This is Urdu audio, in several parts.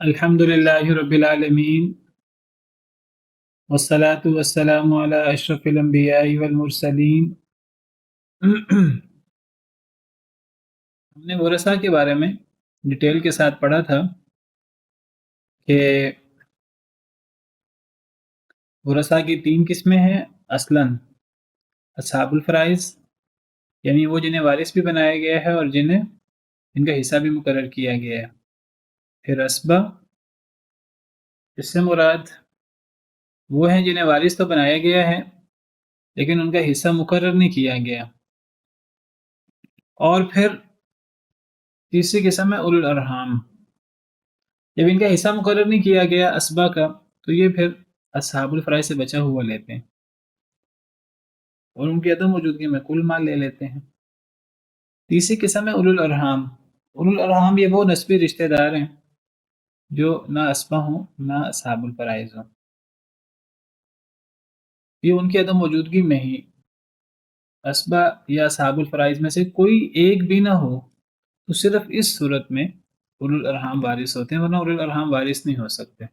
الحمد لله رب العالمين والصلاة والسلام على أشرف الأنبياء والمرسلين ہم نے ورثہ کے بارے میں ڈیٹیل کے ساتھ پڑھا تھا کہ ورثہ کی 3 قسمیں ہیں اصلاً اصحاب الفرائض یعنی وہ جنہیں وارث بھی بنایا گیا ہے اور جن کا حصہ بھی مقرر کیا گیا ہے، پھر اسبہ، اس سے مراد وہ ہیں جنہیں وارث تو بنایا گیا ہے لیکن ان کا حصہ مقرر نہیں کیا گیا، اور پھر تیسری قسم ہے اولو الارحام، جب ان کا حصہ مقرر نہیں کیا گیا اسبا کا تو یہ پھر اصحاب الفرائض سے بچا ہوا لیتے ہیں اور ان کی عدم موجودگی میں کل مال لے لیتے ہیں۔ تیسری قسم ہے اولو الارحام۔ اولو الارحام یہ وہ نسبی رشتہ دار ہیں جو نہ اسبا ہوں نہ اصحاب الفرائض ہوں، یہ ان کی عدم موجودگی میں ہی اسبا یا اصحاب الفرائض میں سے کوئی ایک بھی نہ ہو تو صرف اس صورت میں اولو الارحام وارث ہوتے ہیں، ورنہ اولو الارحام وارث نہیں ہو سکتے۔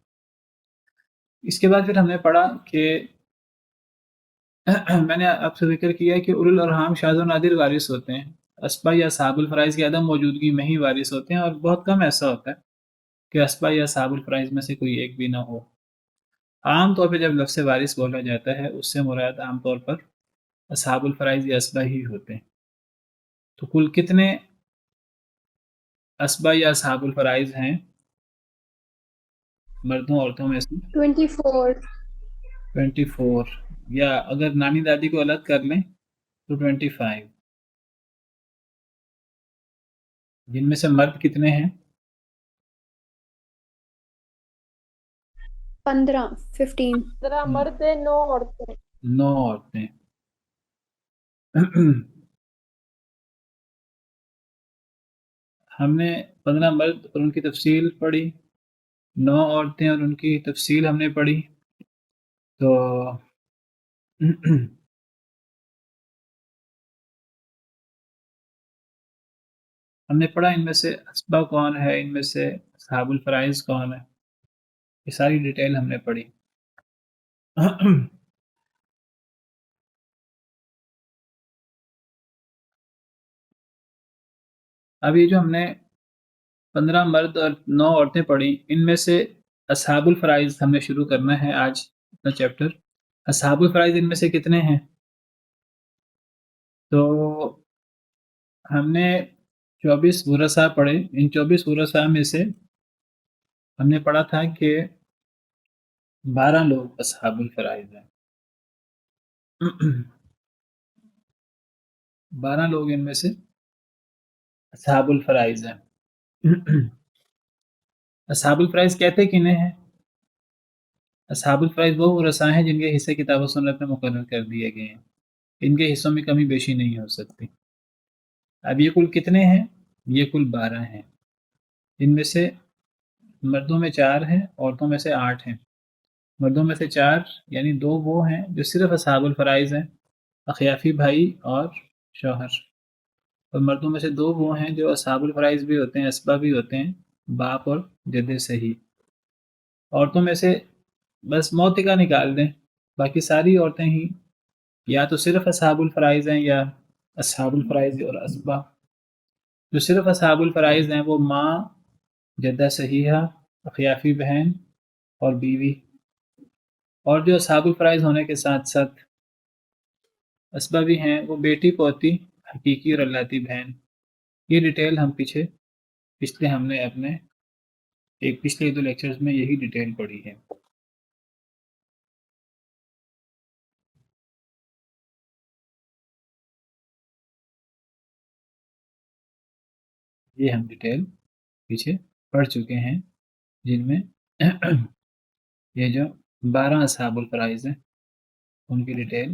اس کے بعد پھر ہم نے پڑھا کہ میں نے آپ سے ذکر کیا کہ اولو الارحام شاذ و نادر وارث ہوتے ہیں، اسبا یا اصحاب الفرائض کی عدم موجودگی میں ہی وارث ہوتے ہیں، اور بہت کم ایسا ہوتا ہے کہ اسبا یا اصحاب الفرائض میں سے کوئی ایک بھی نہ ہو۔ عام طور پہ جب لفظ وارث بولا جاتا ہے اس سے مراد عام طور پر اصحاب الفرائض یا اسبا ہی ہوتے ہیں۔ تو کل کتنے اسبا یا اصحاب الفرائض ہیں مردوں عورتوں میں سے؟ 24 24، یا اگر نانی دادی کو الگ کر لیں تو 25، جن میں سے مرد کتنے ہیں؟ 15 15 مرد ہیں، 9 عورتیں۔ 9 عورتیں۔ ہم نے 15 مرد اور ان کی تفصیل پڑھی، 9 عورتیں اور ان کی تفصیل ہم نے پڑھی، تو ہم نے پڑھا ان میں سے اسبا کون ہے، ان میں سے اصحاب الفرائض کون ہے، یہ ساری ڈیٹیل ہم نے پڑھی۔ اب یہ جو ہم نے 15 مرد اور 9 عورتیں پڑھی، ان میں سے اصحاب الفرائض ہم نے شروع کرنا ہے آج اپنا چیپٹر۔ اصحاب الفرائض ان میں سے کتنے ہیں؟ تو ہم نے 24 ورثاء پڑھے، ان 24 ورثاء میں سے ہم نے پڑھا تھا کہ 12 لوگ اصحاب الفرائض ہیں، 12 لوگ ان میں سے اصحاب الفرائض ہیں۔ اصحاب الفرائض کہتے کنہیں ہیں؟ اصحاب الفرائض وہ ورثاء ہیں جن کے حصے کتاب و سنت میں مقرر کر دیے گئے ہیں، ان کے حصوں میں کمی بیشی نہیں ہو سکتی۔ اب یہ کل کتنے ہیں؟ یہ کل 12 ہیں، ان میں سے مردوں میں 4 ہیں، عورتوں میں سے 8 ہیں۔ مردوں میں سے 4 یعنی 2 وہ ہیں جو صرف اصحاب الفرائض ہیں، اخیافی بھائی اور شوہر، اور مردوں میں سے 2 وہ ہیں جو اصحاب الفرائض بھی ہوتے ہیں، اسبا بھی ہوتے ہیں، باپ اور جد صحیح۔ عورتوں میں سے بس موتقہ نکال دیں، باقی ساری عورتیں ہی یا تو صرف اصحاب الفرائض ہیں یا اصحاب الفرائض اور اسبا۔ جو صرف اصحاب الفرائض ہیں وہ ماں، جدہ صحیحہ، اخیافی بہن اور بیوی، اور جو اصحاب الفرائض ہونے کے ساتھ ساتھ اسبا بھی ہیں وہ بیٹی، پوتی، حقیقی اور اللاتی بہن۔ یہ ڈیٹیل ہم پچھلے ہم نے اپنے پچھلے 2 لیکچرز میں یہی ڈیٹیل پڑھی ہے۔ یہ ہم ڈیٹیل پیچھے پڑھ چکے ہیں، جن میں یہ جو 12 اصحاب الفرائض ہیں ان کی ڈیٹیل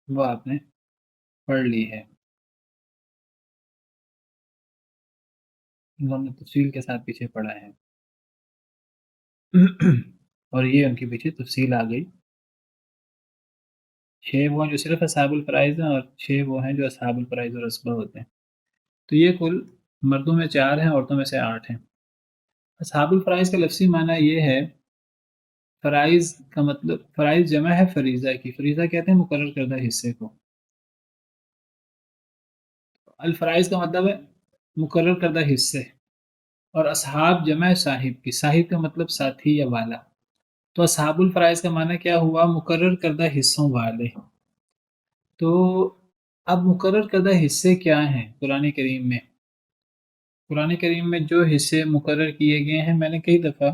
وہ آپ نے پڑھ لی ہے، ہم نے تفصیل کے ساتھ پیچھے پڑھا ہے، اور یہ ان کی پیچھے تفصیل آ گئی۔ 6 وہ ہیں جو صرف اصحاب الفرائض ہیں اور 6 وہ ہیں جو اصحاب الفرائض اور اسبا ہوتے ہیں۔ تو یہ کل مردوں میں 4 ہیں، عورتوں میں سے 8 ہیں۔ اصحاب الفرائض کا لفظی معنی یہ ہے، فرائض کا مطلب، فرائض جمع ہے فریضہ کی، فریضہ کہتے ہیں مقرر کردہ حصے کو، الفرائض کا مطلب ہے مقرر کردہ حصے، اور اصحاب جمع ہے صاحب کی، صاحب کا مطلب ساتھی یا والا، تو اصحاب الفرائض کا معنی کیا ہوا؟ مقرر کردہ حصوں والے۔ تو اب مقرر کردہ حصے کیا ہیں قرآن کریم میں؟ قرآن کریم میں جو حصے مقرر کیے گئے ہیں، میں نے کئی دفعہ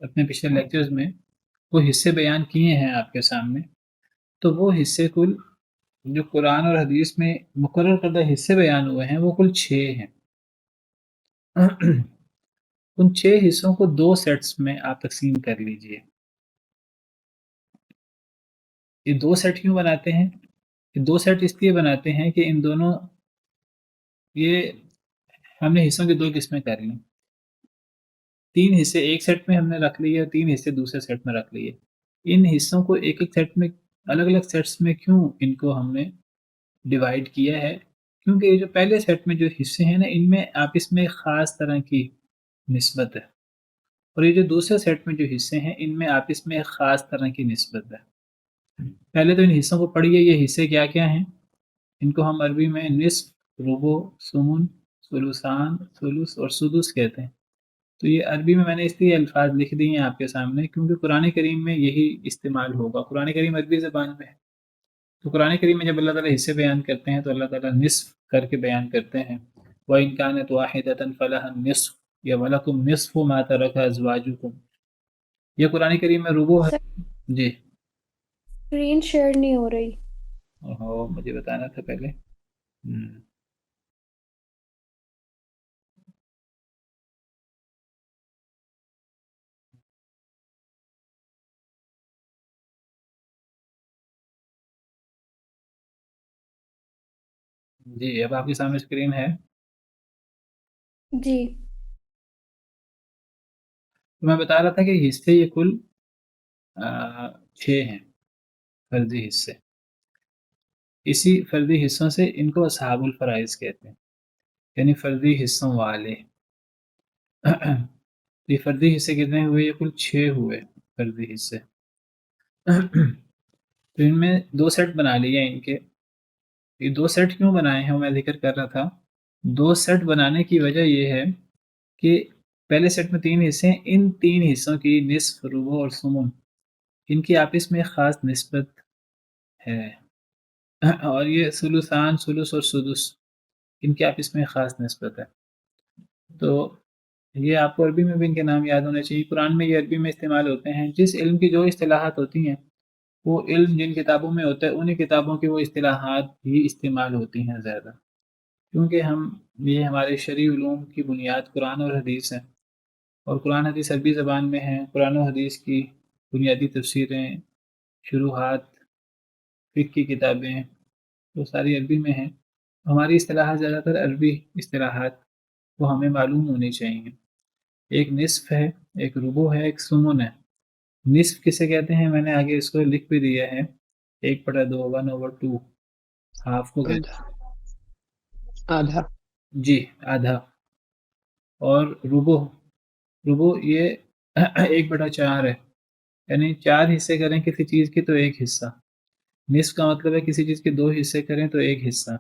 اپنے پچھلے لیکچرز میں وہ حصے بیان کیے ہیں آپ کے سامنے، تو وہ حصے کل جو قرآن اور حدیث میں مقرر کردہ حصے بیان ہوئے ہیں وہ کل 6 ہیں۔ ان 6 حصوں کو 2 سیٹس میں آپ تقسیم کر لیجئے۔ یہ 2 سیٹ کیوں بناتے ہیں؟ یہ 2 سیٹ اس لیے بناتے ہیں کہ ان دونوں، یہ ہم نے حصوں کی 2 قسمیں کر لیں، 3 حصے ایک سیٹ میں ہم نے رکھ لیے اور 3 حصے دوسرے سیٹ میں رکھ لیے۔ ان حصوں کو ایک ایک سیٹ میں، الگ الگ سیٹس میں کیوں ان کو ہم نے ڈیوائیڈ کیا ہے؟ کیونکہ یہ جو پہلے سیٹ میں جو حصے ہیں نا، ان میں آپس میں خاص طرح کی نسبت ہے، اور یہ جو دوسرے سیٹ میں جو حصے ہیں ان میں آپس میں خاص طرح کی نسبت ہے۔ پہلے تو ان حصوں کو پڑھیے، یہ حصے کیا کیا ہیں؟ ان کو ہم عربی میں نصف، ربع، ثمن، ثلثان، ثلث اور سدس کہتے ہیں۔ تو یہ عربی میں نے اس لیے الفاظ لکھ دیے ہیں آپ کے سامنے کیونکہ قرآن کریم میں یہی استعمال ہوگا۔ قرآن کریم عربی زبان میں ہے، تو قرآن کریم میں جب اللہ تعالیٰ حصے بیان کرتے ہیں تو اللہ تعالیٰ نصف کر کے بیان کرتے ہیں، وَإِنْ كَانَتْ وَاحِدَةً فَلَهَا النِّصْفُ یا وَلَكُمْ نِصْفُ مَا تَرَكَ أَزْوَاجُكُمْ۔ یہ قرآن کریم میں ربع ہے۔ سر جی اسکرین شیئر نہیں ہو رہی۔ مجھے بتانا تھا پہلے۔ جی اب آپ کے سامنے اسکرین ہے۔ جی تو میں بتا رہا تھا کہ حصے یہ کل 6 ہیں، فرضی حصے۔ اسی فرضی حصوں سے ان کو اصحاب الفرائض کہتے ہیں، یعنی فرضی حصوں والے۔ یہ فرضی حصے کتنے ہوئے؟ یہ کل 6 ہوئے فرضی حصے۔ تو ان میں 2 سیٹ بنا لیے ان کے۔ یہ 2 سیٹ کیوں بنائے ہیں وہ میں ذکر کر رہا تھا۔ 2 سیٹ بنانے کی وجہ یہ ہے کہ پہلے سیٹ میں 3 حصے ہیں، ان 3 حصوں کی نصف، ربع اور ثمن، ان کی آپس میں خاص نسبت ہے، اور یہ ثلثان، ثلث اور سدس، ان کی آپس میں خاص نسبت ہے۔ تو یہ آپ کو عربی میں بھی ان کے نام یاد ہونے چاہیے، قرآن میں یہ عربی میں استعمال ہوتے ہیں۔ جس علم کی جو اصطلاحات ہوتی ہیں، وہ علم جن کتابوں میں ہوتا ہے انہی کتابوں کی وہ اصطلاحات ہی استعمال ہوتی ہیں زیادہ، کیونکہ یہ ہمارے شرعی علوم کی بنیاد قرآن اور حدیث ہے، اور قرآن حدیث عربی زبان میں ہیں۔ قرآن و حدیث کی بنیادی تفسیریں، شروحات، فقہ کی کتابیں، وہ ساری عربی میں ہیں۔ ہماری اصطلاحات زیادہ تر عربی اصطلاحات وہ ہمیں معلوم ہونی چاہیے۔ ایک نصف ہے، ایک ربع ہے، ایک ثمن ہے۔ نصف کسے کہتے ہیں میں نے آگے اس کو لکھ بھی دیا ہے، 1/2، 1/2، ہاف کو کہتے ہیں آدھا۔ جی آدھا۔ اور ربع یہ 1/4 ہے، یعنی 4 حصے کریں کسی چیز کے تو 1 حصہ۔ نصف کا مطلب ہے کسی چیز کے 2 حصے کریں تو 1 حصہ۔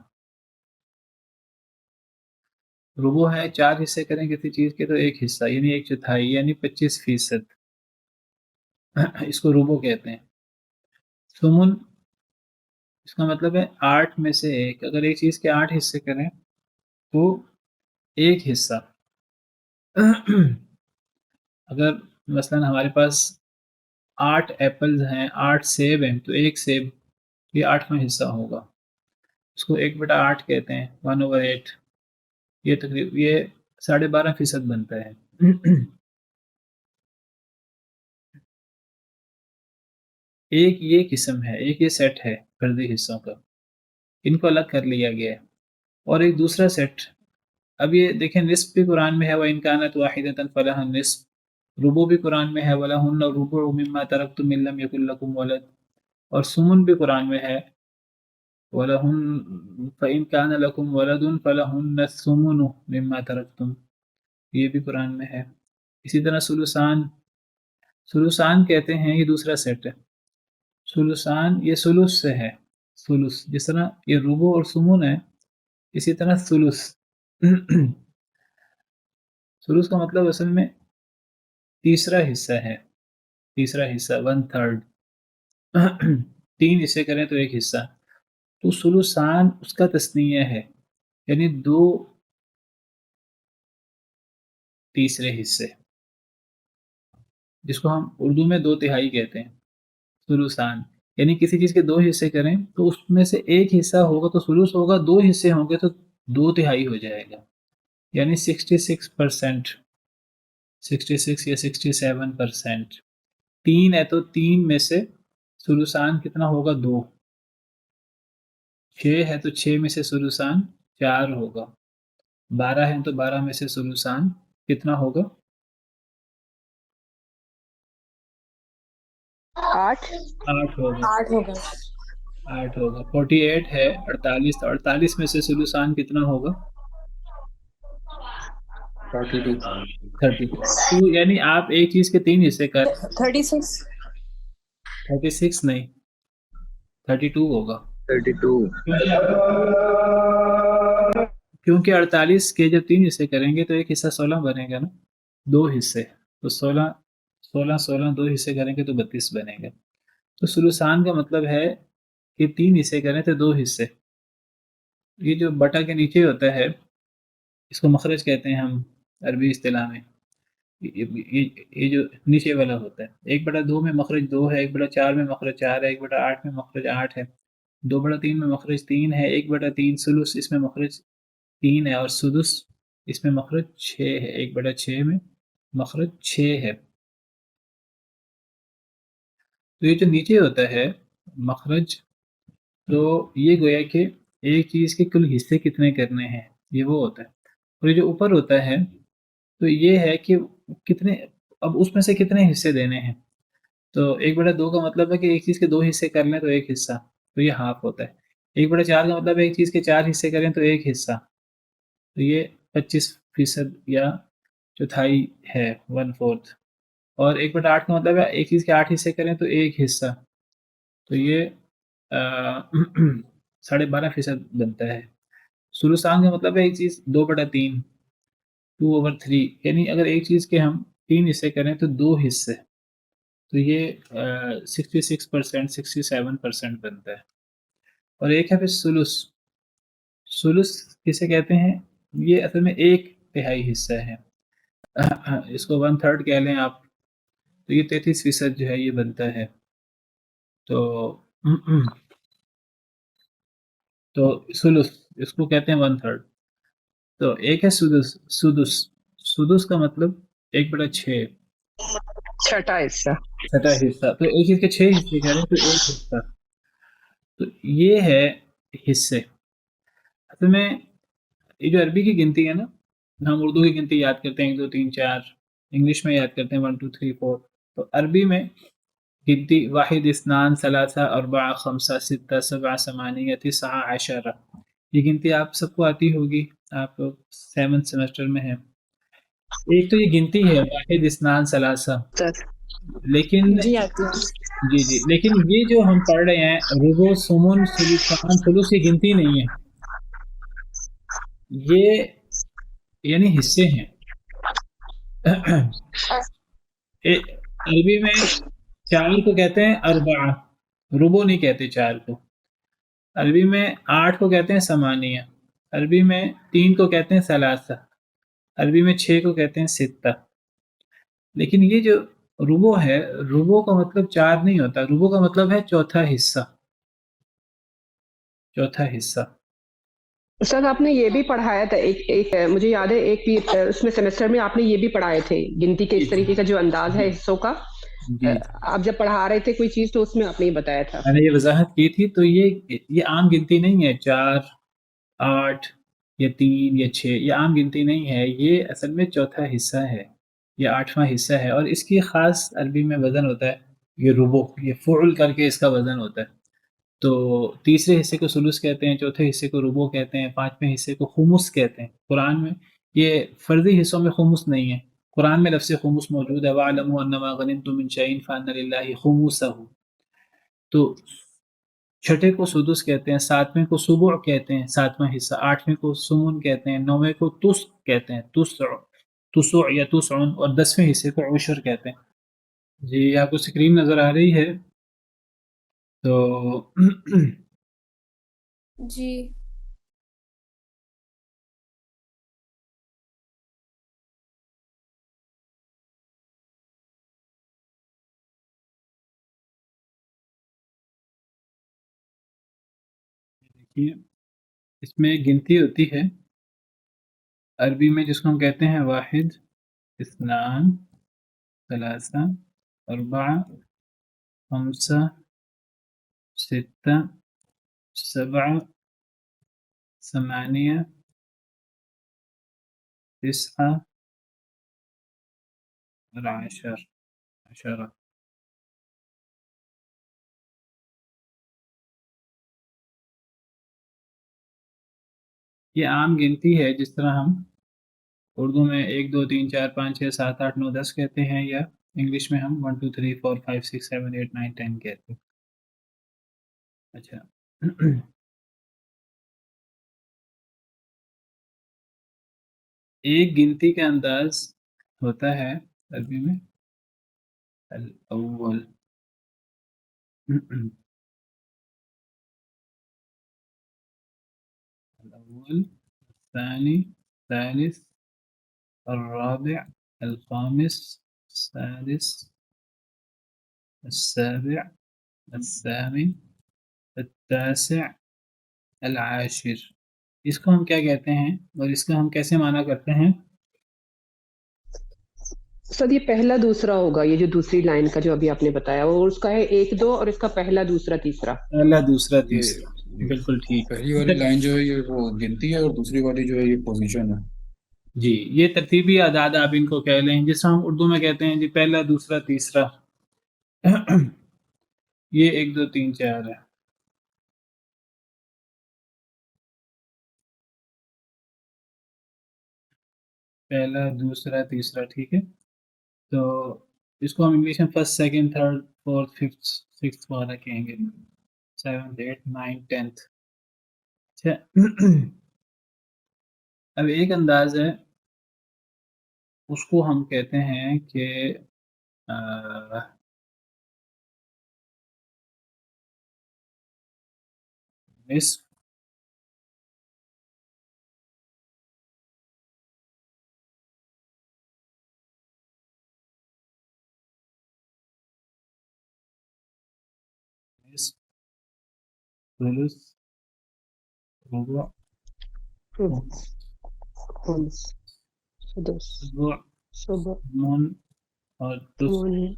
ربع ہے 4 حصے کریں کسی چیز کے تو 1 حصہ، یعنی 1/4، یعنی 25%، اس کو ربع کہتے ہیں۔ ثمن اس کا مطلب ہے 8 میں سے 1، اگر ایک چیز کے 8 حصے کریں تو 1 حصہ۔ اگر مثلا ہمارے پاس 8 ایپلز ہیں، 8 سیب ہیں، تو 1 سیب یہ 8واں حصہ ہوگا، اس کو 1/8 کہتے ہیں، 1/8۔ یہ تقریباً یہ 12.5% بنتا ہے۔ ایک یہ قسم ہے، ایک یہ سیٹ ہے فرضی حصوں کا، ان کو الگ کر لیا گیا ہے۔ اور ایک دوسرا سیٹ، اب یہ دیکھیں نصف بھی قرآن میں ہے، وَإِنْ كَانَتْ وَاحِدَةً فَلَهَا النِّصْفُ، ربع بھی قرآن میں ہے، وَلَهُنَّ الرُّبُعُ مِمَّا تَرَكْتُم إِن لَّمْ يَكُن لَّكُمْ وَلَدٌ، اور ثمن بھی قرآن میں ہے، وَلَهُنَّ فَإِنْ كَانَ لَكُمْ وَلَدٌ فَلَهُنَّ الثُّمُنُ مِمَّا تَرَكْتُم، یہ بھی قرآن میں ہے۔ اسی طرح سلوسان کہتے ہیں، یہ دوسرا سیٹ ہے. سلوسان یہ سلوس سے ہے. سلوس جس طرح یہ ربع اور سمون ہے، اسی طرح سلوس. سلوس کا مطلب اصل میں تیسرا حصہ ہے. تیسرا حصہ 1/3. 3 حصے کریں تو ایک حصہ. تو سلوسان اس کا تثنیہ ہے، یعنی 2 تیسرے حصے، جس کو ہم اردو میں 2/3 کہتے ہیں. سلوسان یعنی کسی چیز کے 2 حصے کریں تو اس میں سے ایک حصہ ہوگا تو سلوس ہوگا، 2 حصے ہوں گے تو 2/3 ہو جائے گا، یعنی 66%. 66 یا 67%. 3 ہے تو 3 میں سے سلوسان کتنا ہوگا؟ 2. 6 ہے تو 6 میں سے سلوسان 4 ہوگا. 12 ہے تو 12 میں سے سلوسان کتنا ہوگا؟ 8 8 ہوگا. 8 ہوگا. 8 ہوگا. 48 ہے 48، تو 48 میں سے سلوسان کتنا ہوگا؟ 32. تو یعنی آپ ایک چیز کے 3 حصے کر 36 36 نہیں 32 ہوگا. 32. کیونکہ 48 کے جب 3 حصے کریں گے تو ایک حصہ 16 بنے گا نا، 2 حصے تو 16 2 حصے کریں گے تو 32 بنے گا. تو سلوسان کا مطلب ہے کہ 3 حصے کریں تو 2 حصے. یہ جو بٹا کے نیچے ہوتا ہے اس کو مخرج کہتے ہیں ہم عربی اصطلاح میں. یہ جو نیچے والا ہوتا ہے 1/2 میں مخرج 2 ہے، 1/4 میں مخرج 4 ہے، 1/8 میں مخرج 8 ہے، 2/3 میں مخرج 3 ہے، 1/3 سلس اس میں مخرج 3 ہے، اور سدس اس میں مخرج 6 ہے، 1/6 میں مخرج 6 ہے. تو یہ جو نیچے ہوتا ہے مخرج، تو یہ گویا کہ ایک چیز کے کل حصے کتنے کرنے ہیں یہ وہ ہوتا ہے. اور یہ جو اوپر ہوتا ہے تو یہ ہے کہ کتنے، اب اس میں سے کتنے حصے دینے ہیں. تو 1/2 کا مطلب ہے کہ ایک چیز کے 2 حصے کر لیں تو ایک حصہ، تو یہ ہاف ہوتا ہے. 1/4 کا مطلب ہے ایک چیز کے 4 حصے کریں تو ایک حصہ، تو یہ 25% یا چوتھائی ہے، 1/4. اور 1/8 کا مطلب ہے ایک چیز کے 8 حصے کریں تو ایک حصہ، تو یہ 12.5% بنتا ہے. سلوسان کا مطلب ہے ایک چیز 2/3، 2/3، یعنی اگر ایک چیز کے ہم 3 حصے کریں تو 2 حصے، تو یہ 66% 67% بنتا ہے. اور ایک ہے پھر سلس. سلس کسے کہتے ہیں؟ یہ اصل میں 1/3 حصہ ہے، اس کو 1/3 کہہ لیں آپ، تو یہ 33% جو ہے یہ بنتا ہے. تو سلس اس کو کہتے ہیں 1/3. تو ایک ہے سدس. سدس کا مطلب 1/6، چھٹا حصہ. چھٹا حصہ. تو ایک چیز کے 6 حصے کریں تو ایک حصہ، تو یہ ہے حصے. اصل میں یہ جو عربی کی گنتی ہے نا، ہم اردو کی گنتی یاد کرتے ہیں 1 2 3 4، انگلش میں یاد کرتے ہیں 1 2 3 4. تو عربی میں گنتی 1 2 3 4 5 6 7 8 9 10 یہ گنتی آپ سب کو آتی ہوگی، آپ لوگ 7th سیمسٹر میں ہیں. ایک تو یہ گنتی ہے 1 2 3، لیکن جی آتی ہے. جی لیکن یہ جو ہم پڑھ رہے ہیں ربع سمن سلوسان سلوس، یہ گنتی نہیں ہے، یہ یعنی حصے ہیں. عربی میں 4 کو کہتے ہیں اربعہ، ربع نہیں کہتے 4 کو. عربی میں 8 کو کہتے ہیں ثمانیہ، عربی میں 3 کو کہتے ہیں ثلاثہ، عربی میں 6 کو کہتے ہیں ستہ. لیکن یہ جو ربع ہے، ربع کا مطلب 4 نہیں ہوتا، ربع کا مطلب ہے چوتھا حصہ. چوتھا حصہ. استاد آپ نے یہ بھی پڑھایا تھا، ایک مجھے یاد ہے، ایک اس میں سیمسٹر میں آپ نے یہ بھی پڑھائے تھے گنتی کے اس طریقے کا جو انداز ہے حصوں کا. جی آپ جب پڑھا رہے تھے کوئی چیز تو اس میں آپ نے یہ بتایا تھا. میں نے یہ وضاحت کی تھی. تو یہ عام گنتی نہیں ہے 4 8 یا 3 یا 6، یہ عام گنتی نہیں ہے، یہ اصل میں چوتھا حصہ ہے، یہ 8واں حصہ ہے. اور اس کی خاص عربی میں وزن ہوتا ہے یہ ربع، یہ فعل کر کے اس کا وزن ہوتا ہے. تو تیسرے حصے کو سلوس کہتے ہیں، چوتھے حصے کو ربع کہتے ہیں، 5ویں حصے کو خمس کہتے ہیں. قرآن میں یہ فرضی حصوں میں خمس نہیں ہے، قرآن میں لفظ خمس موجود ہے، وَاعْلَمُوا أَنَّمَا غَنِمْتُم مِّن شَيْءٍ فَأَنَّ لِلَّهِ خُمُسَهُ. تو چھٹے کو سدس کہتے ہیں، ساتویں کو سبع کہتے ہیں، ساتواں حصہ، آٹھویں کو سمن کہتے ہیں، نویں کو تس کہتے ہیں، تسع یا تسعن، اور 10ویں حصے کو عشر کہتے ہیں. جی آپ کو اسکرین نظر آ رہی ہے؟ تو جی دیکھیے اس میں گنتی ہوتی ہے عربی میں، جس کو ہم کہتے ہیں واحد، اثنان، ثلاثہ، اربعہ، خمسہ، ستہ، سبعہ، ثمانیہ، تسعہ اور عشرہ. یہ عام گنتی ہے، جس طرح ہم اردو میں 1 2 3 4 5 6 7 8 9 10 کہتے ہیں، یا انگلش میں ہم 1 2 3 4 5 6 7 8 9 10 کہتے ہیں. اچھا ایک گنتی کا انداز ہوتا ہے عربی میں الاول. الاول، الثاني، الثالث، الرابع، الخامس، السادس، السابع، الثامن، التاسع، العاشر. اس کو ہم کیا کہتے ہیں اور اس کا ہم کیسے معنی کرتے ہیں؟ سر یہ پہلا دوسرا ہوگا، یہ جو دوسری لائن کا جو ابھی آپ نے بتایا، وہ اس کا ہے 1 2 اور اس کا پہلا دوسرا تیسرا. پہلا دوسرا یہ تیسرا، بالکل ٹھیک. پہلی والی لائن جو ہے یہ وہ گنتی ہے، اور دوسری والی جو ہے یہ پوزیشن ہے. جی یہ ترتیبی اعداد آپ ان کو کہہ لیں، جس طرح ہم اردو میں کہتے ہیں جی پہلا دوسرا تیسرا. یہ 1 2 3 4 ہے. پہلا دوسرا تیسرا، ٹھیک ہے. تو اس کو ہم انگلش میں first, second, third, fourth, fifth, six وغیرہ کہیں گے، 7 8 9 10. اچھا اب ایک انداز ہے، اس کو ہم کہتے ہیں کہ نصف. نصف، ثلث، ربع، خمس، سدس، سبع، سبع، ثمن اور تسع ثمانية،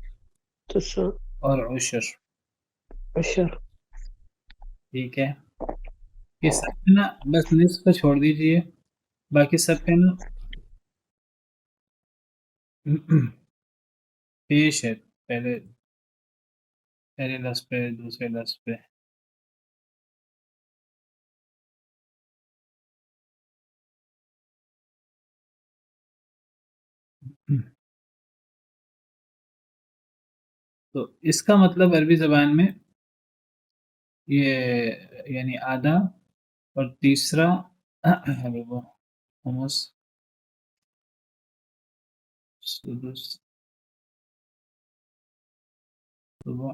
تسع، اور عشر. عشر. ٹھیک ہے. یہ سب پہ نا بس نصف کو چھوڑ دیجئے، باقی سب پہ نا پیش ہے، پہلے لفظ پہ، دوسرے لفظ پہ. تو اس کا مطلب عربی زبان میں یہ یعنی آدھا، اور تیسرا خمس، سدس، ربع،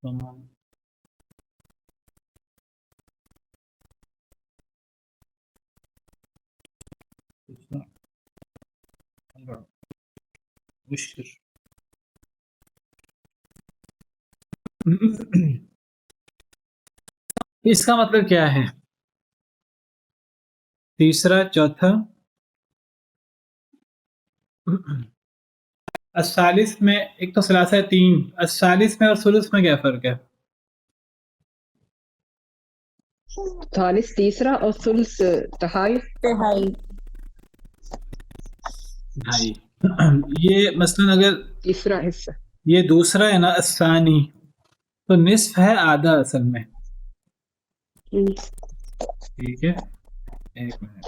ثمن، تسع، عشر. اس کا مطلب کیا ہے؟ تیسرا، چوتھا. الثالث میں ایک تو ثلاثہ ہے 3، الثالث میں اور ثلث میں کیا فرق ہے؟ ثالث تیسرا اور ثلث تہائی. تہائی. ڈھائی. یہ مثلا اگر تیسرا حصہ. یہ دوسرا ہے نا الثانی، تو نصف ہے آدھا اصل میں. ٹھیک ہے، ایک منٹ.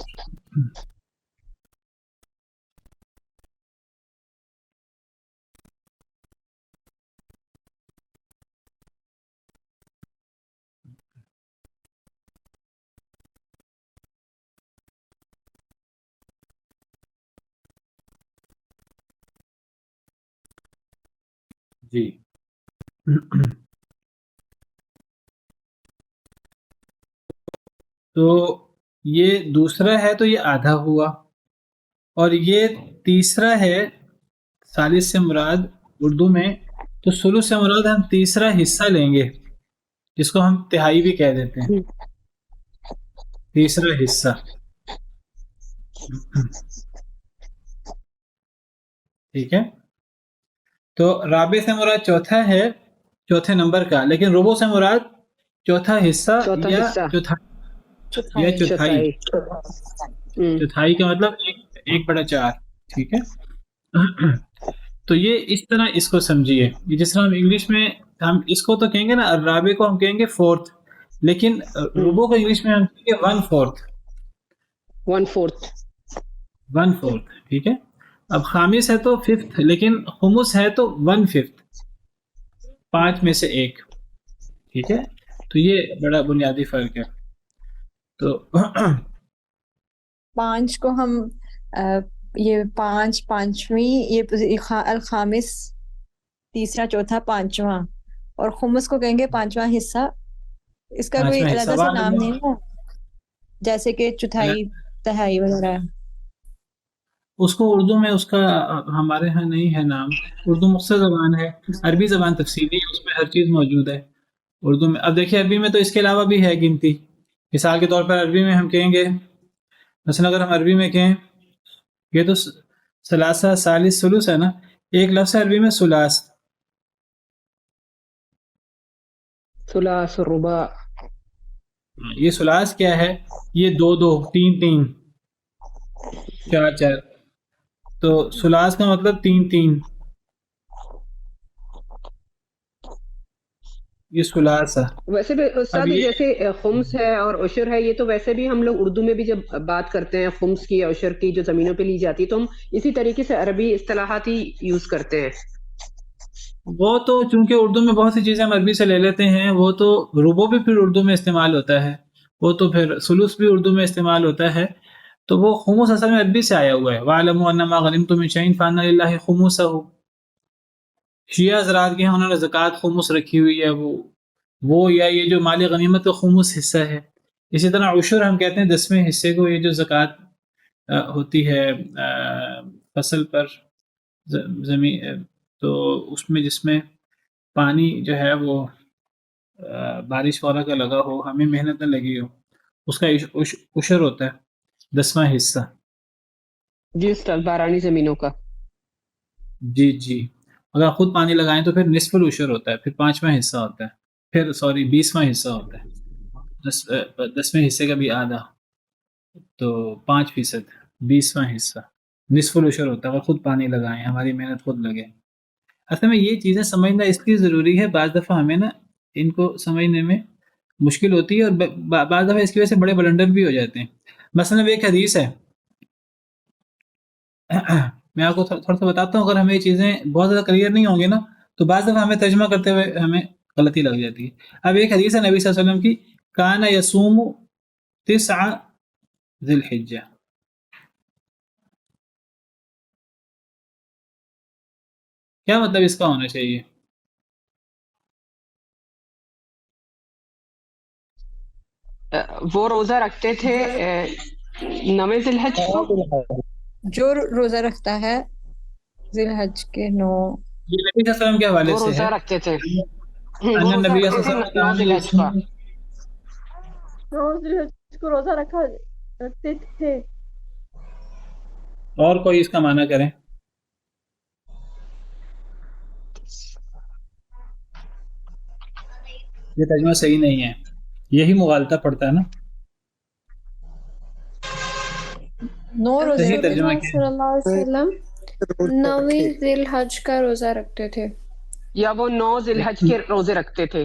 جی تو یہ دوسرا ہے تو یہ آدھا ہوا، اور یہ تیسرا ہے ثالث سے مراد اردو میں، تو ثلث سے مراد ہم تیسرا حصہ لیں گے، جس کو ہم تہائی بھی کہہ دیتے ہیں، تیسرا حصہ. ٹھیک ہے، تو رابع سے مراد چوتھا ہے، چوتھے نمبر کا، لیکن ربع سے مراد چوتھا حصہ چوتھا یا حصہ، چوتھائی. چوتھائی. چوتھائی کا مطلب 1/4. ٹھیک ہے، تو یہ اس طرح اس کو سمجھیے، یہ جس طرح ہم انگلش میں ہم اس کو تو کہیں گے نا، رابع کو ہم کہیں گے 4th، لیکن ربع کو انگلش میں ہم کہیں گے 1/4. 1/4. 1/4. ٹھیک ہے، اب خامس ہے تو 5th، لیکن خمس ہے تو 1/5، 5 میں سے 1. ٹھیک ہے، تو یہ بڑا بنیادی فرق ہے. تو 5 کو ہم یہ 5 پانچویں، یہ الخامس تیسرا چوتھا پانچواں، اور خمس کو کہیں گے پانچواں حصہ. اس کا کوئی پانچواں حصہ علیحدہ سا نام نہیں ہے جیسے کہ چوتھائی تہائی وغیرہ؟ اس کو اردو میں اس کا ہمارے ہاں نہیں ہے نام. اردو مختصر زبان ہے، عربی زبان تفصیلی ہے، اس میں ہر چیز موجود ہے. اردو میں اب دیکھیے، عربی میں تو اس کے علاوہ بھی ہے گنتی. مثال کے طور پر عربی میں ہم کہیں گے، مثلا اگر ہم عربی میں کہیں، یہ تو ثلاثہ ثالث ثلث ہے نا، ایک لفظ ہے عربی میں ثلاث. ثلاث، رباع. یہ ثلاث کیا ہے؟ یہ 2 2 3 3 4 4. تو ثلاث کا مطلب 3 3، یہ ثلاث ہے. ویسے بھی اب استاد یہ جیسے خمس ہے اور عشر ہے، یہ تو ویسے بھی ہم لوگ اردو میں بھی جب بات کرتے ہیں خمس کی یا عشر کی جو زمینوں پہ لی جاتی ہے، تو ہم اسی طریقے سے عربی اصطلاحات ہی یوز کرتے ہیں. وہ تو چونکہ اردو میں بہت سی چیزیں ہم عربی سے لے لیتے ہیں، وہ تو ربع بھی پھر اردو میں استعمال ہوتا ہے، وہ تو پھر ثلث بھی اردو میں استعمال ہوتا ہے. تو وہ خمس اصل میں عربی سے آیا ہوا ہے. وَاعْلَمُوا أَنَّمَا غَنِمْتُم مِّن شَيْءٍ فَأَنَّ لِلَّهِ خُمُسَهُ. شیعہ حضرات کے ہیں، انہوں نے زکوٰۃ خمس رکھی ہوئی ہے، وہ یا یہ جو مال غنیمت کا خمس حصہ ہے. اسی طرح عشر ہم کہتے ہیں 10ویں حصے کو، یہ جو زکوٰۃ ہوتی ہے فصل پر، زمین، تو اس میں جس میں پانی جو ہے وہ بارش وغیرہ کا لگا ہو، ہمیں محنت نہ لگی ہو، اس کا عشر ہوتا ہے 10واں حصہ. جی استاد، بارانی زمینوں کا. جی جی، اگر خود پانی لگائیں تو پھر نصف العشر ہوتا ہے، پھر 5واں حصہ ہوتا ہے، پھر 20واں حصہ ہوتا ہے. 10ویں حصے کا بھی آدھا، تو 5%، 20واں حصہ نصف العشر ہوتا ہے. اگر خود پانی لگائیں، ہماری محنت خود لگے. اصل میں یہ چیزیں سمجھنا اس لیے ضروری ہے، بعض دفعہ ہمیں نا ان کو سمجھنے میں مشکل ہوتی ہے، اور بعض دفعہ اس کی وجہ سے بڑے بلنڈر بھی ہو جاتے ہیں. مثلا ایک حدیث ہے، میں آپ کو تھوڑا سا بتاتا ہوں. اگر ہمیں یہ چیزیں بہت زیادہ کلیئر نہیں ہوں گی نا، تو بعض دفعہ ہمیں ترجمہ کرتے ہوئے ہمیں غلطی لگ جاتی ہے. اب ایک حدیث ہے نبی صلی اللہ علیہ وسلم کی، کان یصوم 9 ذی الحجہ. کیا مطلب اس کا ہونا چاہیے؟ وہ روزہ رکھتے تھے 9 ذی الحج کو. جو روزہ رکھتا ہے ذی الحج کے 9، یہ نبی صلی اللہ علیہ وسلم کے حوالے وہ سے روزہ ہے. رکھتے تھے، ان وہ روزہ النبی رکھتے صلی تھے اللہ 9 ذی علیہ الحج کا. وسلم 9 ذی الحج کو روزہ رکھتے تھے. اور کوئی اس کا معنی کریں؟ یہ ترجمہ صحیح نہیں ہے، یہی مغالطہ پڑتا ہے نا. 9 روزے صحیح رکھتے ترجمہ تھے. کیا صلی اللہ علیہ وسلم 9 ذی الحج کا روزہ رکھتے تھے، یا وہ 9 ذی الحج کے روزے رکھتے تھے،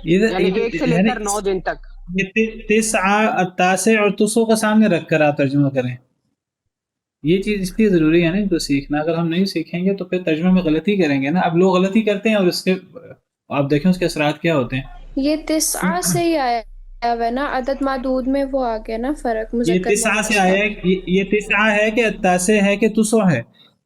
یعنی 1 سے لے کر 9 دن تک. یہ 9 التاسع اور تسع کا سامنے رکھ کر آپ ترجمہ کریں. یہ چیز اس لیے ضروری ہے نا ان کو سیکھنا. اگر ہم نہیں سیکھیں گے تو پھر ترجمے میں غلطی کریں گے نا. اب لوگ غلطی کرتے ہیں، اور اس کے آپ دیکھیں اس کے اثرات کیا ہوتے ہیں. یہ 9 سے ہی آیا ہوا ہے نا، عدد معدود میں وہ آ گیا نا فرق، یہ مذکر 9 سے مؤنث آیا کا. ہے، یہ 9 ہے کہ التاسع ہے کہ تسع ہے.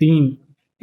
3,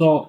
100,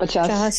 50।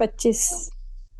25।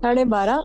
12.5।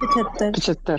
75 75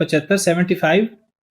75 75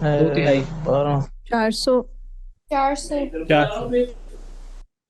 2/3। 400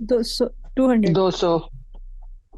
200 200 200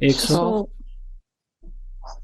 100। 100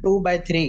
2/3,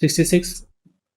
66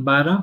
12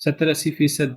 70-80%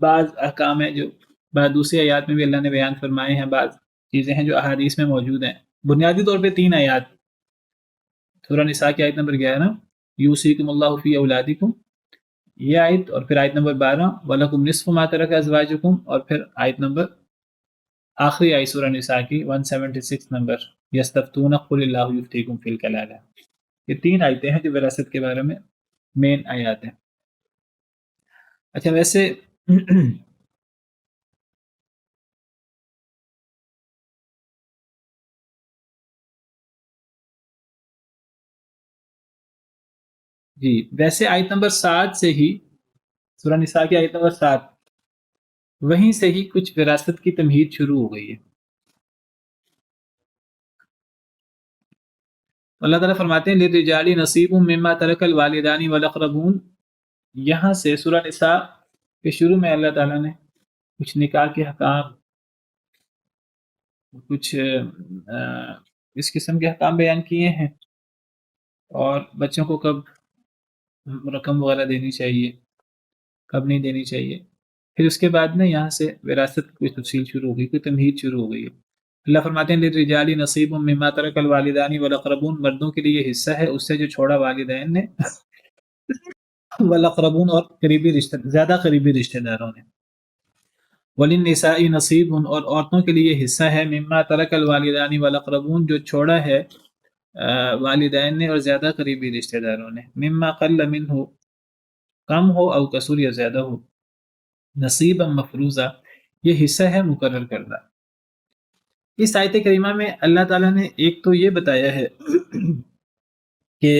بعض احکام ہیں جو بعض دوسری آیات میں بھی اللہ نے بیان فرمائے ہیں، بعض چیزیں ہیں جو احادیث میں موجود ہیں. بنیادی طور پہ 3 آیات، سورہ نساء کی آیت نمبر 11 یوصیکم اللہ فی اولادکم، یہ آیت، اور پھر آیت نمبر 12 وَلَكُمْ نِصْفُ مَا تَرَكَ أَزْوَاجُكُمْ، اور پھر آیت نمبر آخری آیت سورہ نساء کی 176 نمبر یستفتون قل اللہ یفتیکم فی الکلالہ. یہ 3 آیتیں ہیں جو وراثت کے بارے میں مین آیات ہیں. اچھا ویسے جی ویسے آیت نمبر 7 سے ہی، سورہ نساء کی آیت نمبر 7، وہیں سے ہی کچھ وراثت کی تمہید شروع ہو گئی ہے. اللہ تعالیٰ فرماتے ہیں لِلرِّجَالِ نَصِیبٌ مِّمَّا تَرَكَ الْوَالِدَانِ وَالْأَقْرَبُونَ. یہاں سے سورہ نساء کے شروع میں اللہ تعالیٰ نے کچھ نکاح کے حکام، کچھ اس قسم کے حکام بیان کیے ہیں، اور بچوں کو کب رقم وغیرہ دینی چاہیے، کب نہیں دینی چاہیے. پھر اس کے بعد نا یہاں سے وراثت کی تفصیل شروع ہو گئی، کوئی تمہید شروع ہو گئی ہے. اللہ فرماتے ہیں لِلرِّجَالِ نَصِیبٌ مِّمَّا تَرَكَ الْوَالِدَانِ وَالْأَقْرَبُونَ، مردوں کے لیے یہ حصہ ہے اس سے جو چھوڑا والدین نے، وَالْأَقْرَبُونَ، اور قریبی رشتہ، زیادہ قریبی رشتہ داروں نے. وَلِلنِّسَاءِ نَصِیبٌ، اور عورتوں کے لیے حصہ ہے مِّمَّا تَرَكَ الْوَالِدَانِ وَالْأَقْرَبُونَ، جو چھوڑا ہے والدین نے اور زیادہ قریبی رشتہ داروں نے. مما قل منہ، کم ہو، او کثر، یا زیادہ ہو. نصیبا مفروضہ، یہ حصہ ہے مقرر کردہ. اس آیت کریمہ میں اللہ تعالیٰ نے ایک تو یہ بتایا ہے کہ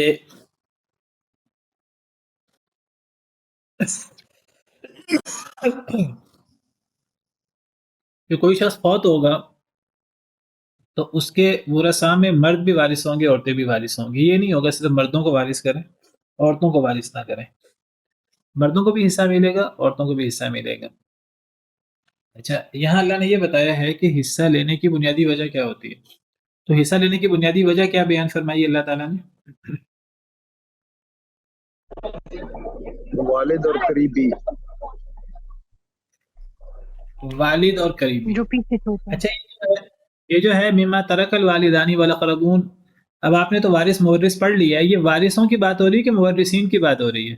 کوئی شخص فوت ہوگا تو اس کے ورثاء میں مرد بھی وارث ہوں گے، عورتیں بھی وارث ہوں گی. یہ نہیں ہوگا صرف مردوں کو وارث کریں، عورتوں کو وارث نہ کریں. مردوں کو بھی حصہ ملے گا، عورتوں کو بھی حصہ ملے گا. اچھا یہاں اللہ نے یہ بتایا ہے کہ حصہ لینے کی بنیادی وجہ کیا ہوتی ہے. تو حصہ لینے کی بنیادی وجہ کیا بیان فرمائی اللہ تعالیٰ نے؟ والد اور قریبی. والد اور قریبی جو پیچھے چھوٹا. اچھا یہ جو ہے مما ترک الوالدان والاقربون، اب آپ نے تو وارث مورث پڑھ لیا ہے، یہ وارثوں کی بات ہو رہی ہے کہ مورثین کی بات ہو رہی ہے؟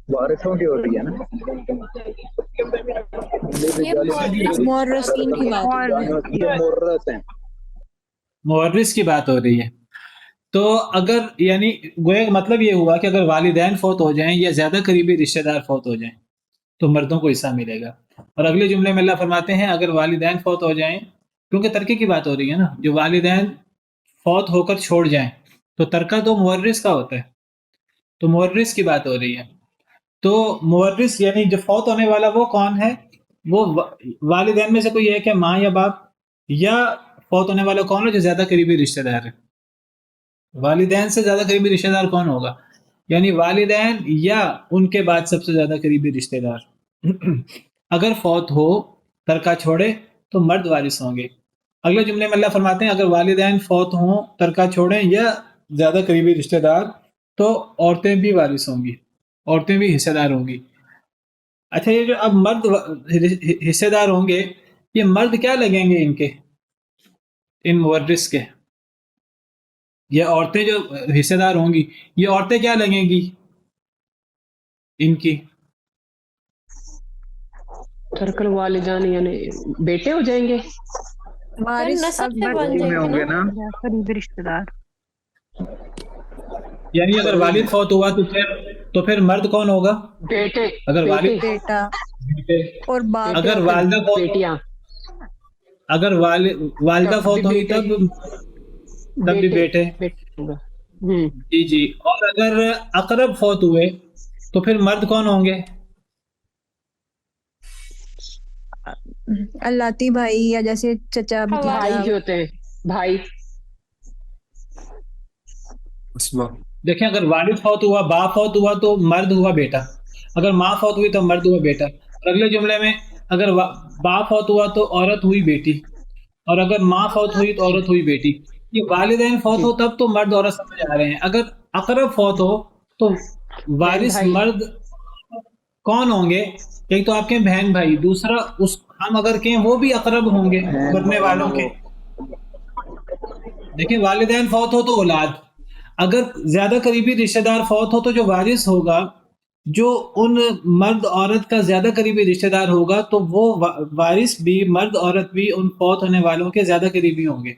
وارثوں کی ہو رہی ہے نا. مورثین کی بات ہو رہی ہے. یہ مورث ہیں. مورث کی بات ہو رہی ہے. تو اگر یعنی گویا مطلب یہ ہوا کہ اگر والدین فوت ہو جائیں یا زیادہ قریبی رشتہ دار فوت ہو جائیں تو مردوں کو حصہ ملے گا. اور اگلے جملے میں اللہ فرماتے ہیں اگر والدین فوت ہو جائیں، کیونکہ ترکے کی بات ہو رہی ہے نا، جو والدین فوت ہو کر چھوڑ جائیں تو ترکہ تو مورث کا ہوتا ہے، تو مورث کی بات ہو رہی ہے. تو مورث یعنی جو فوت ہونے والا وہ کون ہے؟ وہ والدین میں سے کوئی ایک ہے، ماں یا باپ، یا فوت ہونے والا کون ہے جو زیادہ قریبی رشتہ دار ہے. والدین سے زیادہ قریبی رشتہ دار کون ہوگا؟ یعنی والدین یا ان کے بعد سب سے زیادہ قریبی رشتہ دار. اگر فوت ہو، ترکہ چھوڑے، تو مرد وارث ہوں گے. اگلے جملے میں اللہ فرماتے ہیں اگر والدین فوت ہوں، ترکہ چھوڑیں یا زیادہ قریبی رشتہ دار، تو عورتیں بھی وارث ہوں گی، عورتیں بھی حصہ دار ہوں گی. اچھا یہ جو اب مرد حصہ دار ہوں گے، یہ مرد کیا لگیں گے ان کے، ان مورث کے؟ یہ عورتیں جو حصہ دار ہوں گی، یہ عورتیں کیا لگیں گی ان کی؟ ترکل والدان یعنی بیٹے ہو جائیں گے، وارث نسب سے بن جائے میں ہوں گے نا. قریبی رشتہ دار. یعنی اگر والد فوت ہوا تو پھر مرد کون ہوگا؟ بیٹے، اگر والد بیٹا بیٹے، اور باپ. اگر والدہ فوت، بیٹیاں، اگر والدہ فوت ہوئی تب بھی بیٹے. ہوگا. جی جی. اور اگر اقرب فوت ہوئے تو پھر مرد کون ہوں گے؟ اللاتی بھائی، یا جیسے چچا بھائی جو ہوتے ہیں، بھائی. دیکھیں اگر والد فوت ہوا، باپ فوت ہوا تو مرد ہوا بیٹا، اگر ماں فوت ہوئی تو مرد ہوا بیٹا. اور اگلے جملے میں اگر باپ فوت ہوا تو عورت ہوئی بیٹی، اور اگر ماں فوت ہوئی تو عورت ہوئی بیٹی. کہ والدین فوت جی ہو تب تو مرد عورت سمجھ آ رہے ہیں، اگر اقرب فوت ہو تو بہن وارث بھائی مرد کون ہوں گے؟ ایک تو آپ کے بہن بھائی، دوسرا اس ہم اگر کہیں وہ بھی اقرب ہوں گے بہن مرنے بھائی میں والوں کے. وہ دیکھیں والدین فوت ہو تو اولاد، اگر زیادہ قریبی رشتہ دار فوت ہو تو جو وارث ہوگا، جو ان مرد عورت کا زیادہ قریبی رشتہ دار ہوگا تو وہ وارث بھی مرد عورت بھی ان فوت ہونے والوں کے زیادہ قریبی ہوں گے.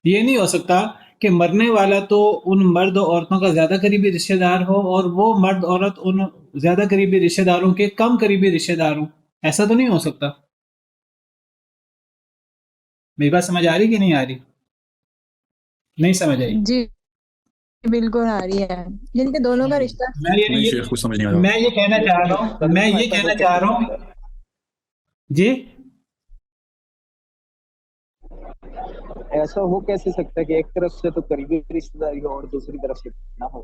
یہ نہیں ہو سکتا کہ مرنے والا تو ان مرد و عورتوں کا زیادہ قریبی رشتہ دار ہو اور وہ مرد عورت ان زیادہ قریبی رشتہ داروں کے کم قریبی رشتہ دار ہوں. ایسا تو نہیں ہو سکتا. میری بات سمجھ آ رہی کہ نہیں آ رہی؟ نہیں سمجھ آئی. جی بالکل آ رہی ہے، یعنی کہ دونوں کا رشتہ میں نہیں شیخ کچھ سمجھ نہیں آ رہا. میں یہ کہنا چاہ رہا ہوں میں یہ کہنا چاہ رہا ہوں جی ایسا ہو کیسے سکتا ہے کہ ایک طرف سے تو قریبی رشتے داری ہو اور دوسری طرف سے نہ ہو؟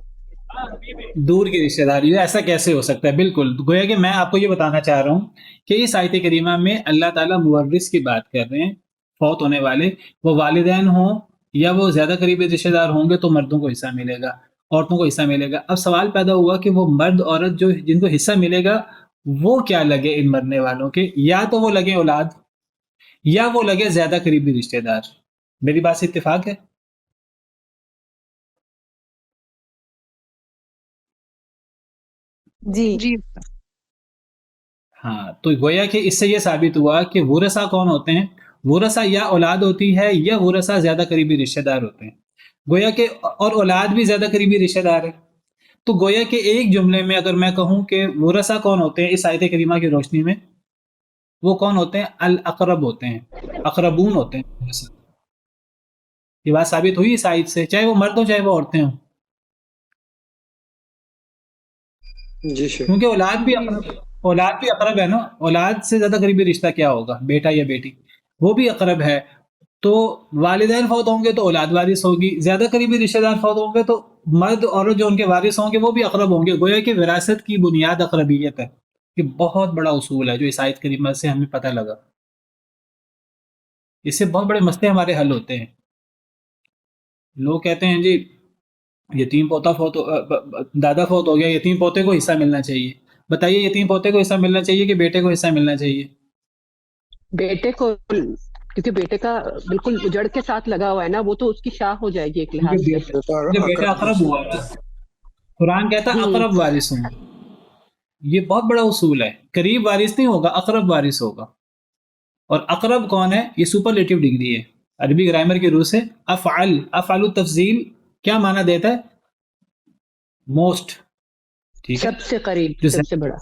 دور کی رشتہ داری ہے، ایسا کیسے ہو سکتا ہے؟ بالکل گویا کہ میں آپ کو یہ بتانا چاہ رہا ہوں کہ اس آیت کریمہ میں اللہ تعالیٰ مورث کی بات کر رہے ہیں. فوت ہونے والے وہ والدین ہوں یا وہ زیادہ قریبی رشتہ دار ہوں گے تو مردوں کو حصہ ملے گا، عورتوں کو حصہ ملے گا. اب سوال پیدا ہوا کہ وہ مرد عورت جو جن کو حصہ ملے گا وہ کیا لگے ان مرنے والوں کے؟ یا تو وہ لگے اولاد یا وہ لگے زیادہ قریبی رشتہ دار. میری بات سے اتفاق ہے؟ جی ہاں تو گویا کہ اس سے یہ ثابت ہوا کہ ورثہ کون ہوتے ہیں؟ ورثہ یا اولاد ہوتی ہے یا ورثہ زیادہ قریبی رشتہ دار ہوتے ہیں. گویا کہ اور اولاد بھی زیادہ قریبی رشتہ دار ہے. تو گویا کہ ایک جملے میں اگر میں کہوں کہ ورثہ کون ہوتے ہیں اس آیت کریمہ کی روشنی میں، وہ کون ہوتے ہیں؟ الاقرب ہوتے ہیں، اقربون ہوتے ہیں ورثہ. یہ بات ثابت ہوئی اس آیت سے، چاہے وہ مرد ہوں چاہے وہ عورتیں ہوں. جی شیخ. کیونکہ اولاد بھی اقرب ہے نا. اولاد سے زیادہ قریبی رشتہ کیا ہوگا؟ بیٹا یا بیٹی، وہ بھی اقرب ہے. تو والدین فوت ہوں گے تو اولاد وارث ہوگی، زیادہ قریبی رشتہ دار فوت ہوں گے تو مرد اور جو ان کے وارث ہوں گے وہ بھی اقرب ہوں گے. گویا کہ وراثت کی بنیاد اقربیت ہے. یہ بہت بڑا اصول ہے جو اس آیت کریمہ سے ہمیں پتہ لگا. اس سے بہت بڑے مسئلے ہمارے حل ہوتے ہیں. لوگ کہتے ہیں جی یتیم پوتا دادا فوت ہو گیا، یتیم پوتے کو حصہ ملنا چاہیے. بتائیے یتیم پوتے کو حصہ ملنا چاہیے کہ بیٹے کو حصہ ملنا چاہیے؟ بیٹے کو، کیونکہ بیٹے کا بالکل جڑ کے ساتھ لگا ہوا ہے نا، وہ تو اس کی شاہ ہو جائے گی ایک لحاظ سے. کیونکہ بیٹا اقرب ہوا ہے. قرآن کہتا ہے اقرب وارث ہوں. یہ بہت بڑا اصول ہے. قریب وارث نہیں ہوگا، اقرب وارث ہوگا. اور اقرب کون ہے؟ یہ سپرلیٹو ڈگری ہے عربی گرامر کی روح سے. افعل التفضیل کیا معنی دیتا ہے؟ موسٹ. ٹھیک ہے، سب سے قریب، جو سب سے بڑا.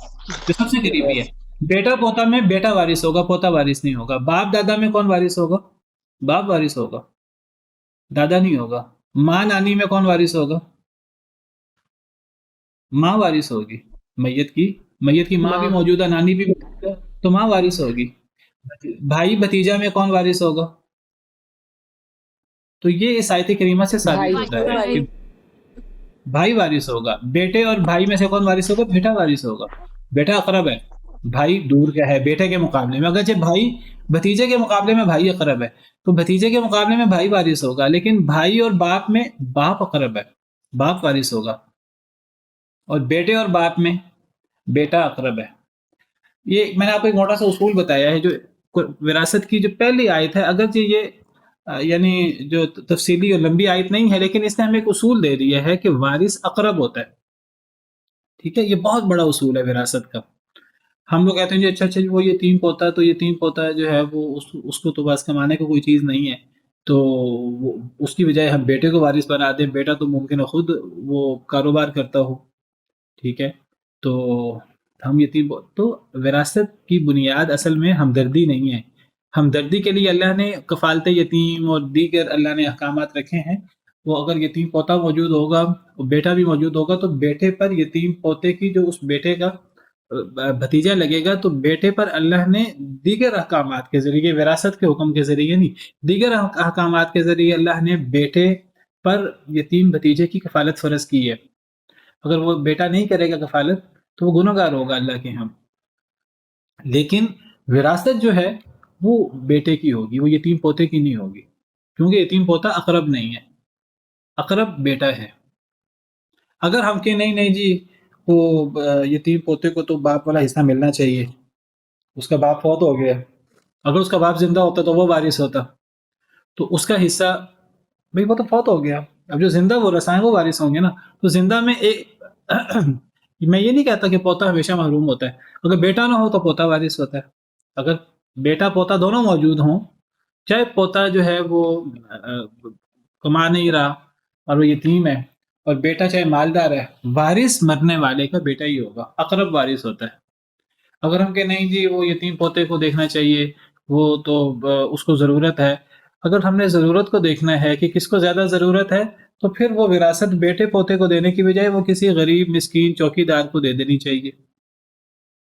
سب سے قریبی ہے. بیٹا پوتا میں بیٹا وارث ہوگا، پوتا وارث نہیں ہوگا. باپ دادا میں کون وارث ہوگا؟ باپ وارث ہوگا، دادا نہیں ہوگا. ماں نانی میں کون وارث ہوگا؟ ماں وارث ہوگی. میت کی ماں بھی موجود ہے، نانی بھی موجود ہے تو ماں وارث ہوگی. بھائی بھتیجا میں کون وارث ہوگا؟ تو یہ اس آیت کریمہ سے ثابت ہوتا ہے کہ بھائی وارث ہوگا. بیٹے اور بھائی میں سے کون وارث ہوگا؟ بیٹا وارث ہوگا. بیٹا اقرب ہے، بھائی دور کا ہے بیٹے کے مقابلے میں. اگرچہ بھائی بھتیجے کے مقابلے میں بھائی اقرب ہے تو بھتیجے کے مقابلے میں بھائی وارث ہوگا. لیکن بھائی اور باپ میں باپ اقرب ہے، باپ وارث ہوگا. اور بیٹے اور باپ میں بیٹا اقرب ہے. یہ میں نے آپ کو ایک موٹا سا اصول بتایا ہے جو وراثت کی جو پہلی آیت ہے. اگرچہ یہ یعنی جو تفصیلی اور لمبی آیت نہیں ہے لیکن اس نے ہمیں ایک اصول دے دیا ہے کہ وارث اقرب ہوتا ہے. ٹھیک ہے، یہ بہت بڑا اصول ہے وراثت کا. ہم لوگ کہتے ہیں جی اچھا وہ یتیم پوتا، تو یتیم پوتا جو ہے وہ اس کو تو بس کمانے کو کوئی چیز نہیں ہے تو اس کی بجائے ہم بیٹے کو وارث بنا دیں. بیٹا تو ممکن ہے خود وہ کاروبار کرتا ہو. ٹھیک ہے، تو ہم یتیم تو وراثت کی بنیاد اصل میں ہمدردی نہیں ہے. ہمدردی کے لیے اللہ نے کفالت یتیم اور دیگر اللہ نے احکامات رکھے ہیں. وہ اگر یتیم پوتا موجود ہوگا، بیٹا بھی موجود ہوگا تو بیٹے پر یتیم پوتے کی جو اس بیٹے کا بھتیجا لگے گا تو بیٹے پر اللہ نے دیگر احکامات کے ذریعے، وراثت کے حکم کے ذریعے نہیں، دیگر احکامات کے ذریعے اللہ نے بیٹے پر یتیم بھتیجے کی کفالت فرض کی ہے. اگر وہ بیٹا نہیں کرے گا کفالت تو وہ گنہگار ہوگا اللہ کے ہاں. لیکن وراثت جو ہے وہ بیٹے کی ہوگی، وہ یتیم پوتے کی نہیں ہوگی. کیونکہ یتیم پوتا اقرب نہیں ہے، اقرب بیٹا ہے. اگر ہم کہ نہیں جی وہ یتیم پوتے کو تو باپ والا حصہ ملنا چاہیے، اس کا باپ فوت ہو گیا، اگر اس کا باپ زندہ ہوتا تو وہ وارث ہوتا، تو اس کا حصہ بھئی وہ تو فوت ہو گیا، اب جو زندہ وہ رسائیں وہ وارث ہوں گے نا. تو زندہ میں ایک میں یہ نہیں کہتا کہ پوتا ہمیشہ محروم ہوتا ہے، اگر بیٹا نہ ہو تو پوتا وارث ہوتا ہے. اگر بیٹا پوتا دونوں موجود ہوں، چاہے پوتا جو ہے وہ کما نہیں رہا اور وہ یتیم ہے، اور بیٹا چاہے مالدار ہے، وارث مرنے والے کا بیٹا ہی ہوگا، اقرب وارث ہوتا ہے. اگر ہم کہ نہیں جی وہ یتیم پوتے کو دیکھنا چاہیے، وہ تو اس کو ضرورت ہے، اگر ہم نے ضرورت کو دیکھنا ہے کہ کس کو زیادہ ضرورت ہے، تو پھر وہ وراثت بیٹے پوتے کو دینے کی بجائے وہ کسی غریب مسکین چوکی دار کو دے دینی چاہیے.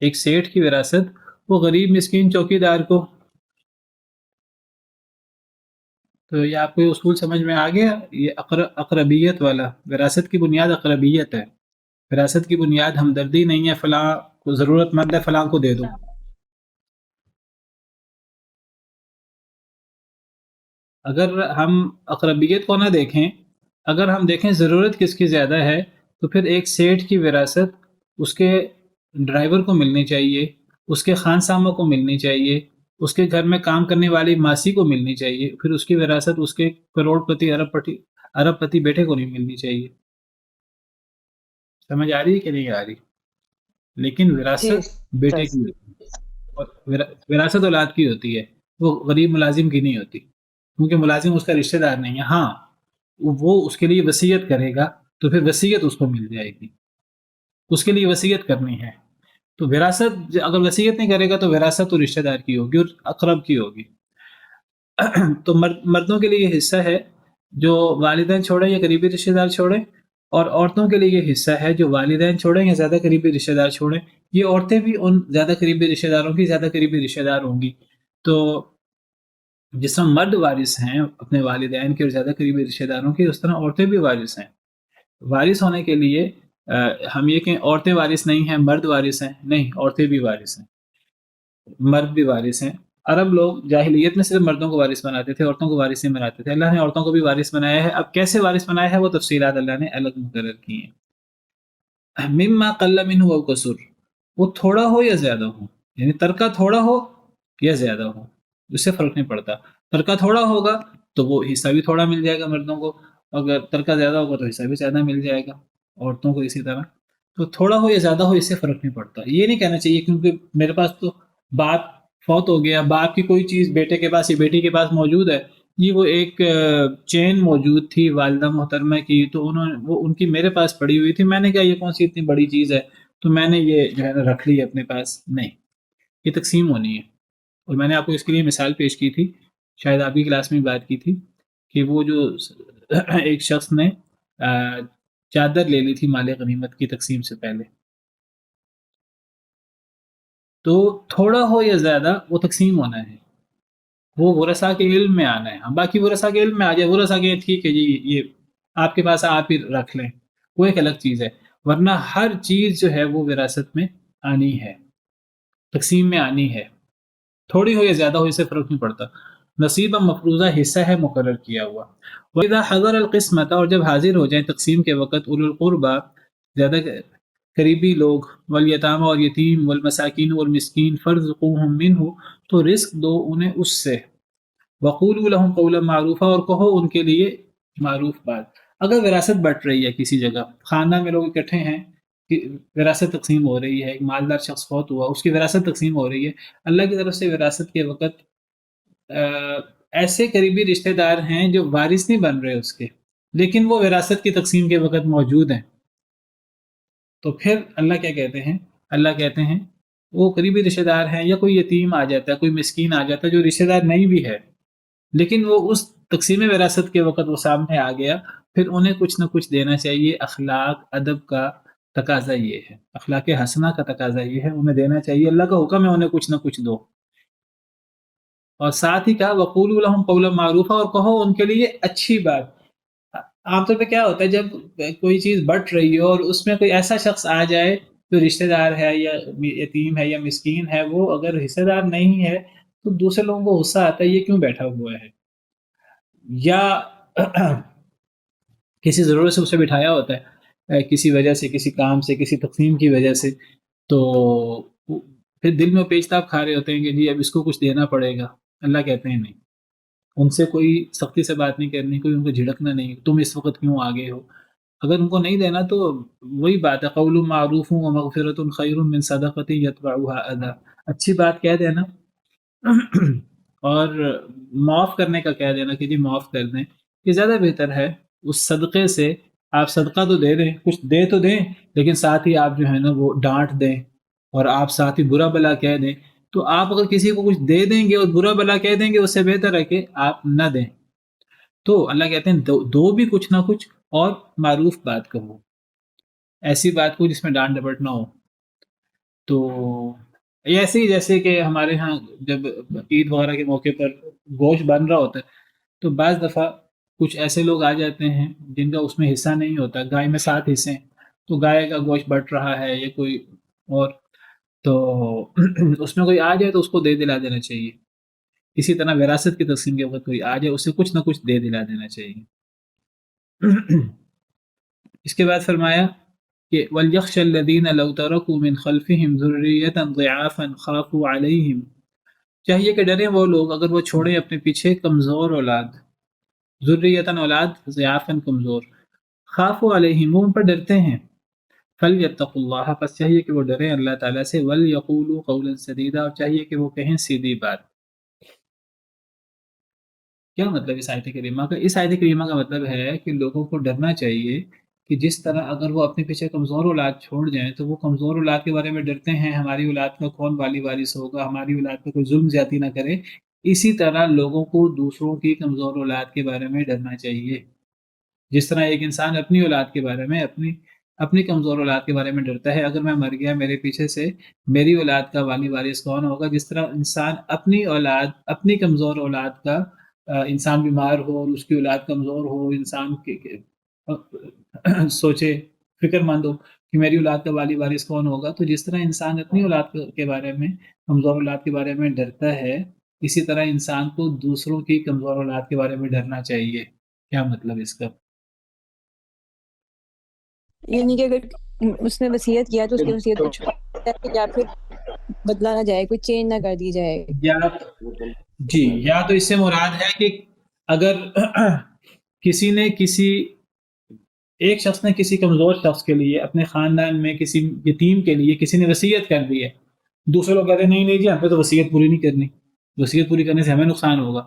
ایک سیٹھ کی وراثت وہ غریب مسکین چوکی دار کو. تو یہ آپ کو یہ اصول سمجھ میں آ گیا، یہ اقربیت والا، وراثت کی بنیاد اقربیت ہے، وراثت کی بنیاد ہمدردی نہیں ہے فلاں کو ضرورت مند ہے فلاں کو دے دو. اگر ہم اقربیت کو نہ دیکھیں، اگر ہم دیکھیں ضرورت کس کی زیادہ ہے، تو پھر ایک سیٹھ کی وراثت اس کے ڈرائیور کو ملنی چاہیے، اس کے خانساموں کو ملنی چاہیے، اس کے گھر میں کام کرنے والی ماسی کو ملنی چاہیے، پھر اس کی وراثت اس کے کروڑ پتی ارب پتی بیٹے کو نہیں ملنی چاہیے. سمجھ آ رہی ہے کہ نہیں آ رہی؟ لیکن وراثت بیٹے کی ہوتی ہے اور وراثت اولاد کی ہوتی ہے، وہ غریب ملازم کی نہیں ہوتی، کیونکہ ملازم اس کا رشتہ دار نہیں ہے. ہاں وہ اس کے لیے وصیت کرے گا تو پھر وصیت اس کو مل جائے گی، اس کے لیے وصیت کرنی ہے. تو وراثت اگر وصیت نہیں کرے گا تو وراثت تو رشتہ دار کی ہوگی اور اقرب کی ہوگی. تو مردوں کے لیے یہ حصہ ہے جو والدین چھوڑیں یا قریبی رشتہ دار چھوڑیں، اور عورتوں کے لیے یہ حصہ ہے جو والدین چھوڑیں یا زیادہ قریبی رشتہ دار چھوڑیں. یہ عورتیں بھی ان زیادہ قریبی رشتہ داروں کی زیادہ قریبی رشتہ دار ہوں گی. تو جس طرح مرد وارث ہیں اپنے والدین کے اور زیادہ قریبی رشتہ داروں کی، اس طرح عورتیں بھی وارث ہیں. وارث ہونے کے لیے ہم یہ کہیں عورتیں وارث نہیں ہیں مرد وارث ہیں، نہیں، عورتیں بھی وارث ہیں، مرد بھی وارث ہیں. عرب لوگ جاہلیت میں صرف مردوں کو وارث بناتے تھے، عورتوں کو وارث نہیں بناتے تھے. اللہ نے عورتوں کو بھی وارث بنایا ہے. اب کیسے وارث بنایا ہے وہ تفصیلات اللہ نے الگ مقرر کی ہیں. مما قل منہ او کثر، وہ تھوڑا ہو یا زیادہ ہو، یعنی ترکہ تھوڑا ہو یا زیادہ ہو، اس سے فرق نہیں پڑتا. ترکہ تھوڑا ہوگا تو وہ حصہ بھی تھوڑا مل جائے گا مردوں کو، اگر ترکہ زیادہ ہوگا تو حصہ بھی زیادہ مل جائے گا عورتوں کو. اسی طرح تو تھوڑا ہو یا زیادہ ہو اس سے فرق نہیں پڑتا. یہ نہیں کہنا چاہیے کیونکہ میرے پاس تو باپ فوت ہو گیا، باپ کی کوئی چیز بیٹے کے پاس یا بیٹی کے پاس موجود ہے. یہ وہ ایک چین موجود تھی والدہ محترمہ کی، تو وہ ان کی میرے پاس پڑی ہوئی تھی، میں نے کہا یہ کون سی اتنی بڑی چیز ہے تو میں نے یہ جو ہے نا رکھ لی اپنے پاس. نہیں، یہ تقسیم ہونی ہے. اور میں نے آپ کو اس کے لیے مثال پیش کی تھی، شاید آپ کی کلاس میں بات کی تھی، کہ وہ جو ایک شخص نے چادر لے لی تھی مال غنیمت کی تقسیم سے پہلے، تو تھوڑا ہو یا زیادہ وہ تقسیم ہونا ہے، وہ ورثاء کے علم میں آنا ہے. باقی ورثاء کے علم میں آ جائے، ورثاء کے ٹھیک ہے جی یہ آپ کے پاس آپ ہی رکھ لیں، وہ ایک الگ چیز ہے. ورنہ ہر چیز جو ہے وہ وراثت میں آنی ہے، تقسیم میں آنی ہے، تھوڑی ہو یا زیادہ ہو اس سے فرق نہیں پڑتا. نصیب مفروضہ حصہ ہے مقرر کیا ہوا. وَإِذَا حَضَرَ الْقِسْمَةَ، اور جب حاضر ہو جائیں تقسیم کے وقت، اولو القربى زیادہ قریبی لوگ، والیتامى اور یتیم، والمساکین والمسکین، فارزقوہم منہ، تو رزق دو انہیں اس سے. وقولوا لهم قولا معروفا، اور کہو ان کے لیے معروف بات. اگر وراثت بٹ رہی ہے کسی جگہ، خاندان میں لوگ اکٹھے ہیں، وراثت تقسیم ہو رہی ہے، ایک مالدار شخص فوت ہوا، اس کی وراثت تقسیم ہو رہی ہے، اللہ کی طرف سے وراثت کے وقت ایسے قریبی رشتہ دار ہیں جو وارث نہیں بن رہے اس کے، لیکن وہ وراثت کی تقسیم کے وقت موجود ہیں، تو پھر اللہ کیا کہتے ہیں؟ اللہ کہتے ہیں وہ قریبی رشتہ دار ہیں، یا کوئی یتیم آ جاتا ہے، کوئی مسکین آ جاتا ہے جو رشتہ دار نہیں بھی ہے، لیکن وہ اس تقسیم وراثت کے وقت وہ سامنے آ گیا، پھر انہیں کچھ نہ کچھ دینا چاہیے. اخلاق ادب کا تقاضا یہ ہے، اخلاق حسنہ کا تقاضا یہ ہے، انہیں دینا چاہیے. اللہ کا حکم ہے انہیں کچھ نہ کچھ دو. اور ساتھ ہی کہا وقولوا لهم قولا معروفا، اور کہو ان کے لیے اچھی بات. عام طور پہ کیا ہوتا ہے جب کوئی چیز بٹ رہی ہو اور اس میں کوئی ایسا شخص آ جائے جو رشتہ دار ہے یا یتیم ہے یا مسکین ہے، وہ اگر رشتہ دار نہیں ہے تو دوسرے لوگوں کو غصہ آتا ہے یہ کیوں بیٹھا ہوا ہے. یا کسی ضرورت سے اسے بٹھایا ہوتا ہے کسی وجہ سے، کسی کام سے، کسی تقسیم کی وجہ سے، تو پھر دل میں پیچتاب کھا رہے ہوتے ہیں کہ جی اب اس کو کچھ دینا پڑے گا. اللہ کہتے ہیں نہیں، ان سے کوئی سختی سے بات نہیں کرنی، کوئی ان کو جھڑکنا نہیں، تم اس وقت کیوں آگے ہو. اگر ان کو نہیں دینا تو وہی بات ہے، قول معروف و مغفرۃ خیر من صدقۃ یتبعها اذی، اچھی بات کہہ دینا اور معاف کرنے کا کہہ دینا کہ جی معاف کر دیں، یہ زیادہ بہتر ہے. اس صدقے سے آپ صدقہ تو دے دیں، کچھ دے تو دیں، لیکن ساتھ ہی آپ جو ہے نا وہ ڈانٹ دیں اور آپ ساتھ ہی برا بلا کہہ دیں. تو آپ اگر کسی کو کچھ دے دیں گے اور برا بلا کہہ دیں گے، اس سے بہتر ہے کہ آپ نہ دیں. تو اللہ کہتے ہیں دو بھی کچھ نہ کچھ اور معروف بات کہو، ایسی بات کو جس میں ڈانٹ ڈپٹ نہ ہو. تو ایسے ہی جیسے کہ ہمارے ہاں جب عید وغیرہ کے موقع پر گوشت بن رہا ہوتا ہے تو بعض دفعہ کچھ ایسے لوگ آ جاتے ہیں جن کا اس میں حصہ نہیں ہوتا. گائے میں 7 حصے ہیں تو گائے کا گوشت بٹ رہا ہے یا کوئی اور، تو اس میں کوئی آ جائے تو اس کو دے دلا دینا چاہیے. اسی طرح وراثت کی تقسیم کے وقت کوئی آ جائے اسے کچھ نہ کچھ دے دلا دینا چاہیے. اس کے بعد فرمایا کہ وَلْيَخْشَ الَّذِينَ لَوْ تَرَكُوا مِنْ خَلْفِهِمْ ذُرِّيَّةً ضِعَافًا خَافُوا عَلَيْهِمْ، چاہیے کہ ڈریں وہ لوگ اگر وہ چھوڑیں اپنے پیچھے کمزور اولاد، ذُرِّيَّةً اولاد، ضِعَافًا کمزور، خَافُوا عَلَيْهِمْ وہ ان پر ڈرتے ہیں. فَلْيَتَّقُوا اللَّهَ پس چاہیے کہ وہ ڈریں اللہ تعالیٰ سے، وَلْيَقُولُوا قَوْلًا سَدِيدًا اور چاہیے کہ وہ کہیں سیدھی بات. کیا مطلب اس آیت کریمہ کا؟ اس آیت کریمہ کا مطلب ہے کہ لوگوں کو ڈرنا چاہیے کہ جس طرح اگر وہ اپنے پیچھے کمزور اولاد چھوڑ جائیں تو وہ کمزور اولاد کے بارے میں ڈرتے ہیں ہماری اولاد کا کون والی وارث ہوگا، ہماری اولاد پہ کوئی ظلم زیادتی نہ کرے. اسی طرح لوگوں کو دوسروں کی کمزور اولاد کے بارے میں ڈرنا چاہیے. جس طرح ایک انسان اپنی اولاد کے بارے میں اپنی کمزور اولاد کے بارے میں ڈرتا ہے، اگر میں مر گیا میرے پیچھے سے میری اولاد کا والی وارث کون ہوگا، جس طرح انسان اپنی اولاد، اپنی کمزور اولاد کا، انسان بیمار ہو اور اس کی اولاد کمزور ہو، انسان سوچے، فکر مند ہو کہ میری اولاد کا والی وارث کون ہوگا، تو جس طرح انسان اپنی اولاد کے بارے میں، کمزور اولاد کے بارے میں ڈرتا ہے، اسی طرح انسان کو دوسروں کی کمزور اولاد کے بارے میں ڈرنا چاہیے. کیا مطلب اس کا؟ یعنی کہ اگر اس نے وصیت کیا تو اس کی وصیت کو چھوڑ جائے یا پھر بدلا نہ جائے، کوئی چینج نہ کر دی جائے. یا تو اس سے مراد ہے کہ اگر ایک شخص نے کسی کمزور شخص کے لیے اپنے خاندان میں کسی یتیم کے لیے کسی نے وصیت کر دی ہے، دوسرے لوگ کہتے ہیں نہیں جی ہمیں تو وصیت پوری نہیں کرنی، وصیت پوری کرنے سے ہمیں نقصان ہوگا،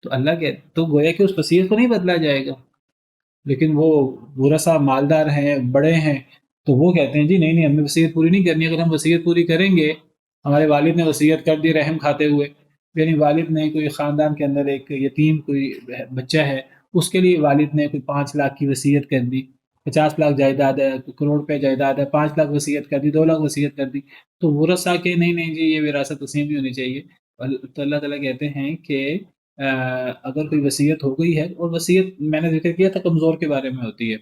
تو اللہ کہ تو گویا کہ اس وصیت کو نہیں بدلا جائے گا. لیکن وہ ورثہ مالدار ہیں، بڑے ہیں، تو وہ کہتے ہیں جی نہیں ہمیں وصیت پوری نہیں کرنی. اگر ہم وصیت پوری کریں گے، ہمارے والد نے وصیت کر دی رحم کھاتے ہوئے، یعنی والد نے کوئی خاندان کے اندر ایک یتیم کوئی بچہ ہے، اس کے لیے والد نے کوئی 5 لاکھ کی وصیت کر دی، 50 لاکھ جائیداد ہے، کروڑ روپے جائیداد ہے، 5 لاکھ وصیت کر دی، 2 لاکھ وصیت کر دی، تو ورثہ کے نہیں جی یہ وراثت تقسیم نہیں ہونی چاہیے. تو اللہ تعالیٰ کہتے ہیں کہ اگر کوئی وصیت ہو گئی ہے، اور وصیت میں نے ذکر کیا تھا کمزور کے بارے میں ہوتی ہے،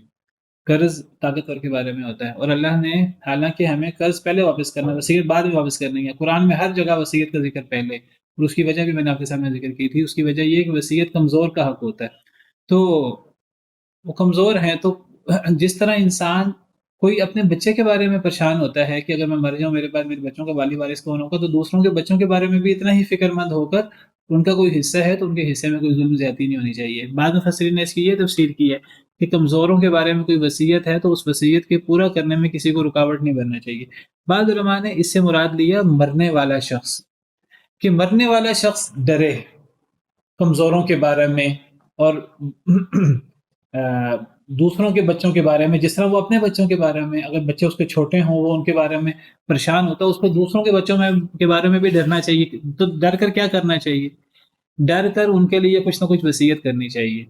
قرض طاقتور کے بارے میں ہوتا ہے، اور اللہ نے حالانکہ ہمیں قرض پہلے واپس کرنا، وصیت بعد میں واپس کرنی ہے. قرآن میں ہر جگہ وصیت کا ذکر پہلے، اور اس کی وجہ بھی میں نے آپ کے سامنے ذکر کی تھی. اس کی وجہ یہ کہ وصیت کمزور کا حق ہوتا ہے، تو وہ کمزور ہیں. تو جس طرح انسان کوئی اپنے بچے کے بارے میں پریشان ہوتا ہے کہ اگر میں مر جاؤں میرے پاس میرے بچوں کا والی وارث کون ہوگا، تو دوسروں کے بچوں کے بارے میں بھی اتنا ہی فکر مند ہو کر ان کا کوئی حصہ ہے تو ان کے حصے میں کوئی ظلم زیادتی نہیں ہونی چاہیے. بعض مفسرین نے اس کی یہ تفسیر کی ہے کہ کمزوروں کے بارے میں کوئی وصیت ہے تو اس وصیت کے پورا کرنے میں کسی کو رکاوٹ نہیں بننا چاہیے. بعض علماء نے اس سے مراد لیا مرنے والا شخص، کہ مرنے والا شخص ڈرے کمزوروں کے بارے میں اور دوسروں کے بچوں کے بارے میں، جس طرح وہ اپنے بچوں کے بارے میں، اگر بچے اس کے چھوٹے ہوں وہ ان کے بارے میں پریشان ہوتا ہے، اس کو دوسروں کے بچوں کے بارے میں بھی ڈرنا چاہیے. تو ڈر کر کیا کرنا چاہیے؟ ڈر کر ان کے لیے کچھ نہ کچھ وصیت کرنی چاہیے.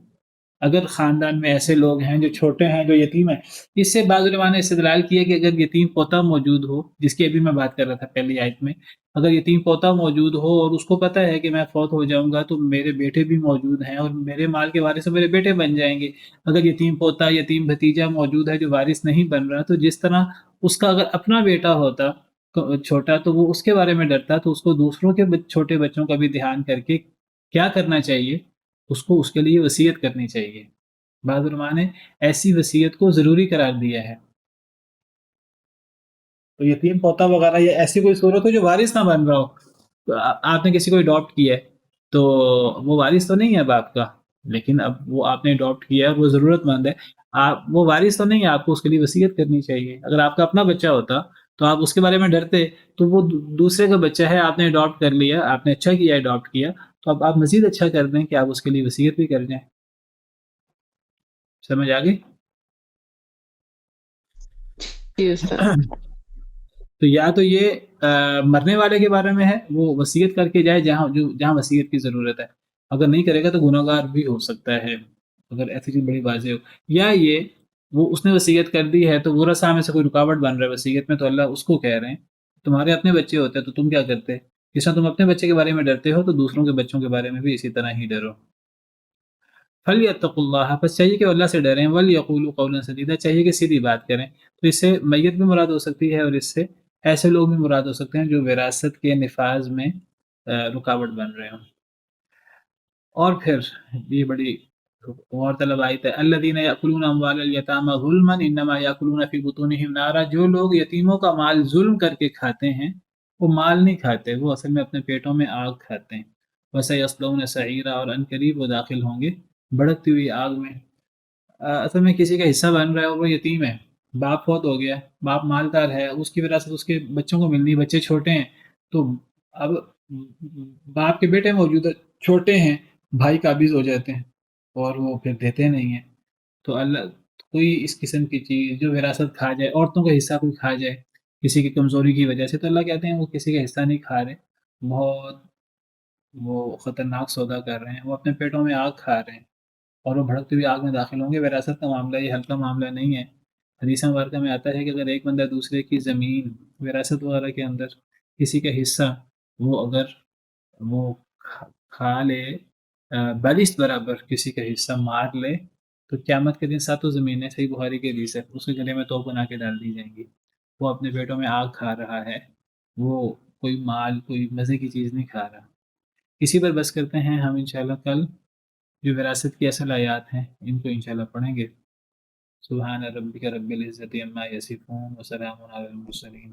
اگر خاندان میں ایسے لوگ ہیں جو چھوٹے ہیں، جو یتیم ہیں، اس سے بعض علماء نے استدلال کیا کہ اگر یتیم پوتا موجود ہو، جس کی ابھی میں بات کر رہا تھا پہلی آیت میں، اگر یتیم پوتا موجود ہو اور اس کو پتہ ہے کہ میں فوت ہو جاؤں گا تو میرے بیٹے بھی موجود ہیں اور میرے مال کے وارث میرے بیٹے بن جائیں گے. اگر یتیم پوتا، یتیم بھتیجا موجود ہے جو وارث نہیں بن رہا، تو جس طرح اس کا اگر اپنا بیٹا ہوتا چھوٹا تو وہ اس کے بارے میں ڈرتا، تو اس کو دوسروں کے چھوٹے بچوں کا بھی دھیان کر کے کیا کرنا چاہیے؟ اس کو اس کے لیے وصیت کرنی چاہیے. بعض علماء نے ایسی وصیت کو ضروری قرار دیا ہے. تو یتیم پوتا وغیرہ یا ایسی کوئی صورت ہو جو وارث نہ بن رہا ہو، تو آپ نے کسی کو اڈاپٹ کیا ہے تو وہ وارث تو نہیں ہے باپ کا، لیکن اب وہ آپ نے اڈاپٹ کیا ہے، وہ ضرورت مند ہے، آپ وہ وارث تو نہیں ہے، آپ کو اس کے لیے وصیت کرنی چاہیے. اگر آپ کا اپنا بچہ ہوتا تو آپ اس کے بارے میں ڈرتے، تو وہ دوسرے کا بچہ ہے، آپ نے اڈاپٹ کر لیا، آپ نے اچھا کیا اڈاپٹ کیا، تو اب آپ مزید اچھا کر دیں کہ آپ اس کے لیے وصیت بھی کر جائیں. سمجھ آ گئی؟ جی استاد. تو یا تو یہ مرنے والے کے بارے میں ہے، وہ وصیت کر کے جائے جہاں وصیت کی ضرورت ہے. اگر نہیں کرے گا تو گناہ گار بھی ہو سکتا ہے اگر ایسی چیز بڑی واضح ہو. یا یہ وہ اس نے وصیت کر دی ہے تو ورثہ میں سے کوئی رکاوٹ بن رہا ہے وصیت میں، تو اللہ اس کو کہہ رہے ہیں تمہارے اپنے بچے ہوتے ہیں تو تم کیا کرتے؟ جس طرح تم اپنے بچے کے بارے میں ڈرتے ہو تو دوسروں کے بچوں کے بارے میں بھی اسی طرح ہی ڈرو. فَلْيَتَّقُوا اللَّهَ، پس چاہیے کہ اللہ سے ڈریں. وَلْيَقُولُوا قَوْلًا سَدِيدًا، چاہیے کہ سیدھی بات کریں. تو اس سے میت بھی مراد ہو سکتی ہے، اور اس سے ایسے لوگ بھی مراد ہو سکتے ہیں جو وراثت کے نفاذ میں رکاوٹ بن رہے ہوں. اور پھر یہ بڑی غور طلب آیت ہے، الذین یأکلون اموال الیتامی ظلما انما یأکلون فی بطونہم نارا، جو لوگ یتیموں کا مال ظلم کر کے کھاتے ہیں وہ مال نہیں کھاتے، وہ اصل میں اپنے پیٹوں میں آگ کھاتے ہیں. وسیصلون سعیرا، اور ان قریب وہ داخل ہوں گے بھڑکتی ہوئی آگ میں. اصل میں کسی کا حصہ بن رہا ہے اور وہ یتیم ہے، باپ فوت ہو گیا، باپ مالدار ہے، اس کی وراثت اس کے بچوں کو ملنی، بچے چھوٹے ہیں، تو اب باپ کے بیٹے موجود چھوٹے ہیں، بھائی قابض ہو جاتے ہیں اور وہ پھر دیتے نہیں ہیں. تو اللہ کوئی اس قسم کی چیز جو وراثت کھا جائے، عورتوں کا حصہ کوئی کھا جائے کسی کی کمزوری کی وجہ سے، تو اللہ کہتے ہیں وہ کسی کا حصہ نہیں کھا رہے، بہت وہ خطرناک سودا کر رہے ہیں، وہ اپنے پیٹوں میں آگ کھا رہے ہیں اور وہ بھڑکتی ہوئی آگ میں داخل ہوں گے. وراثت کا معاملہ یہ ہلکا معاملہ نہیں ہے. حدیث مبارکہ میں آتا ہے کہ اگر ایک بندہ دوسرے کی زمین وراثت وغیرہ کے اندر کسی کا حصہ وہ اگر وہ کھا لے، بالشت برابر کسی کا حصہ مار لے، تو قیامت کے دن ساتوں زمینیں، صحیح بخاری کے حدیث ہے، اس کے گلے میں توپ بنا کے ڈال دی جائیں گی. وہ اپنے پیٹوں میں آگ کھا رہا ہے، وہ کوئی مال کوئی مزے کی چیز نہیں کھا رہا. اسی پر بس کرتے ہیں ہم انشاءاللہ. کل جو وراثت کی اصل آیات ہیں ان کو انشاءاللہ پڑھیں گے. سبحان ربک رب العزت عما یصفون وسلام علی المرسلین.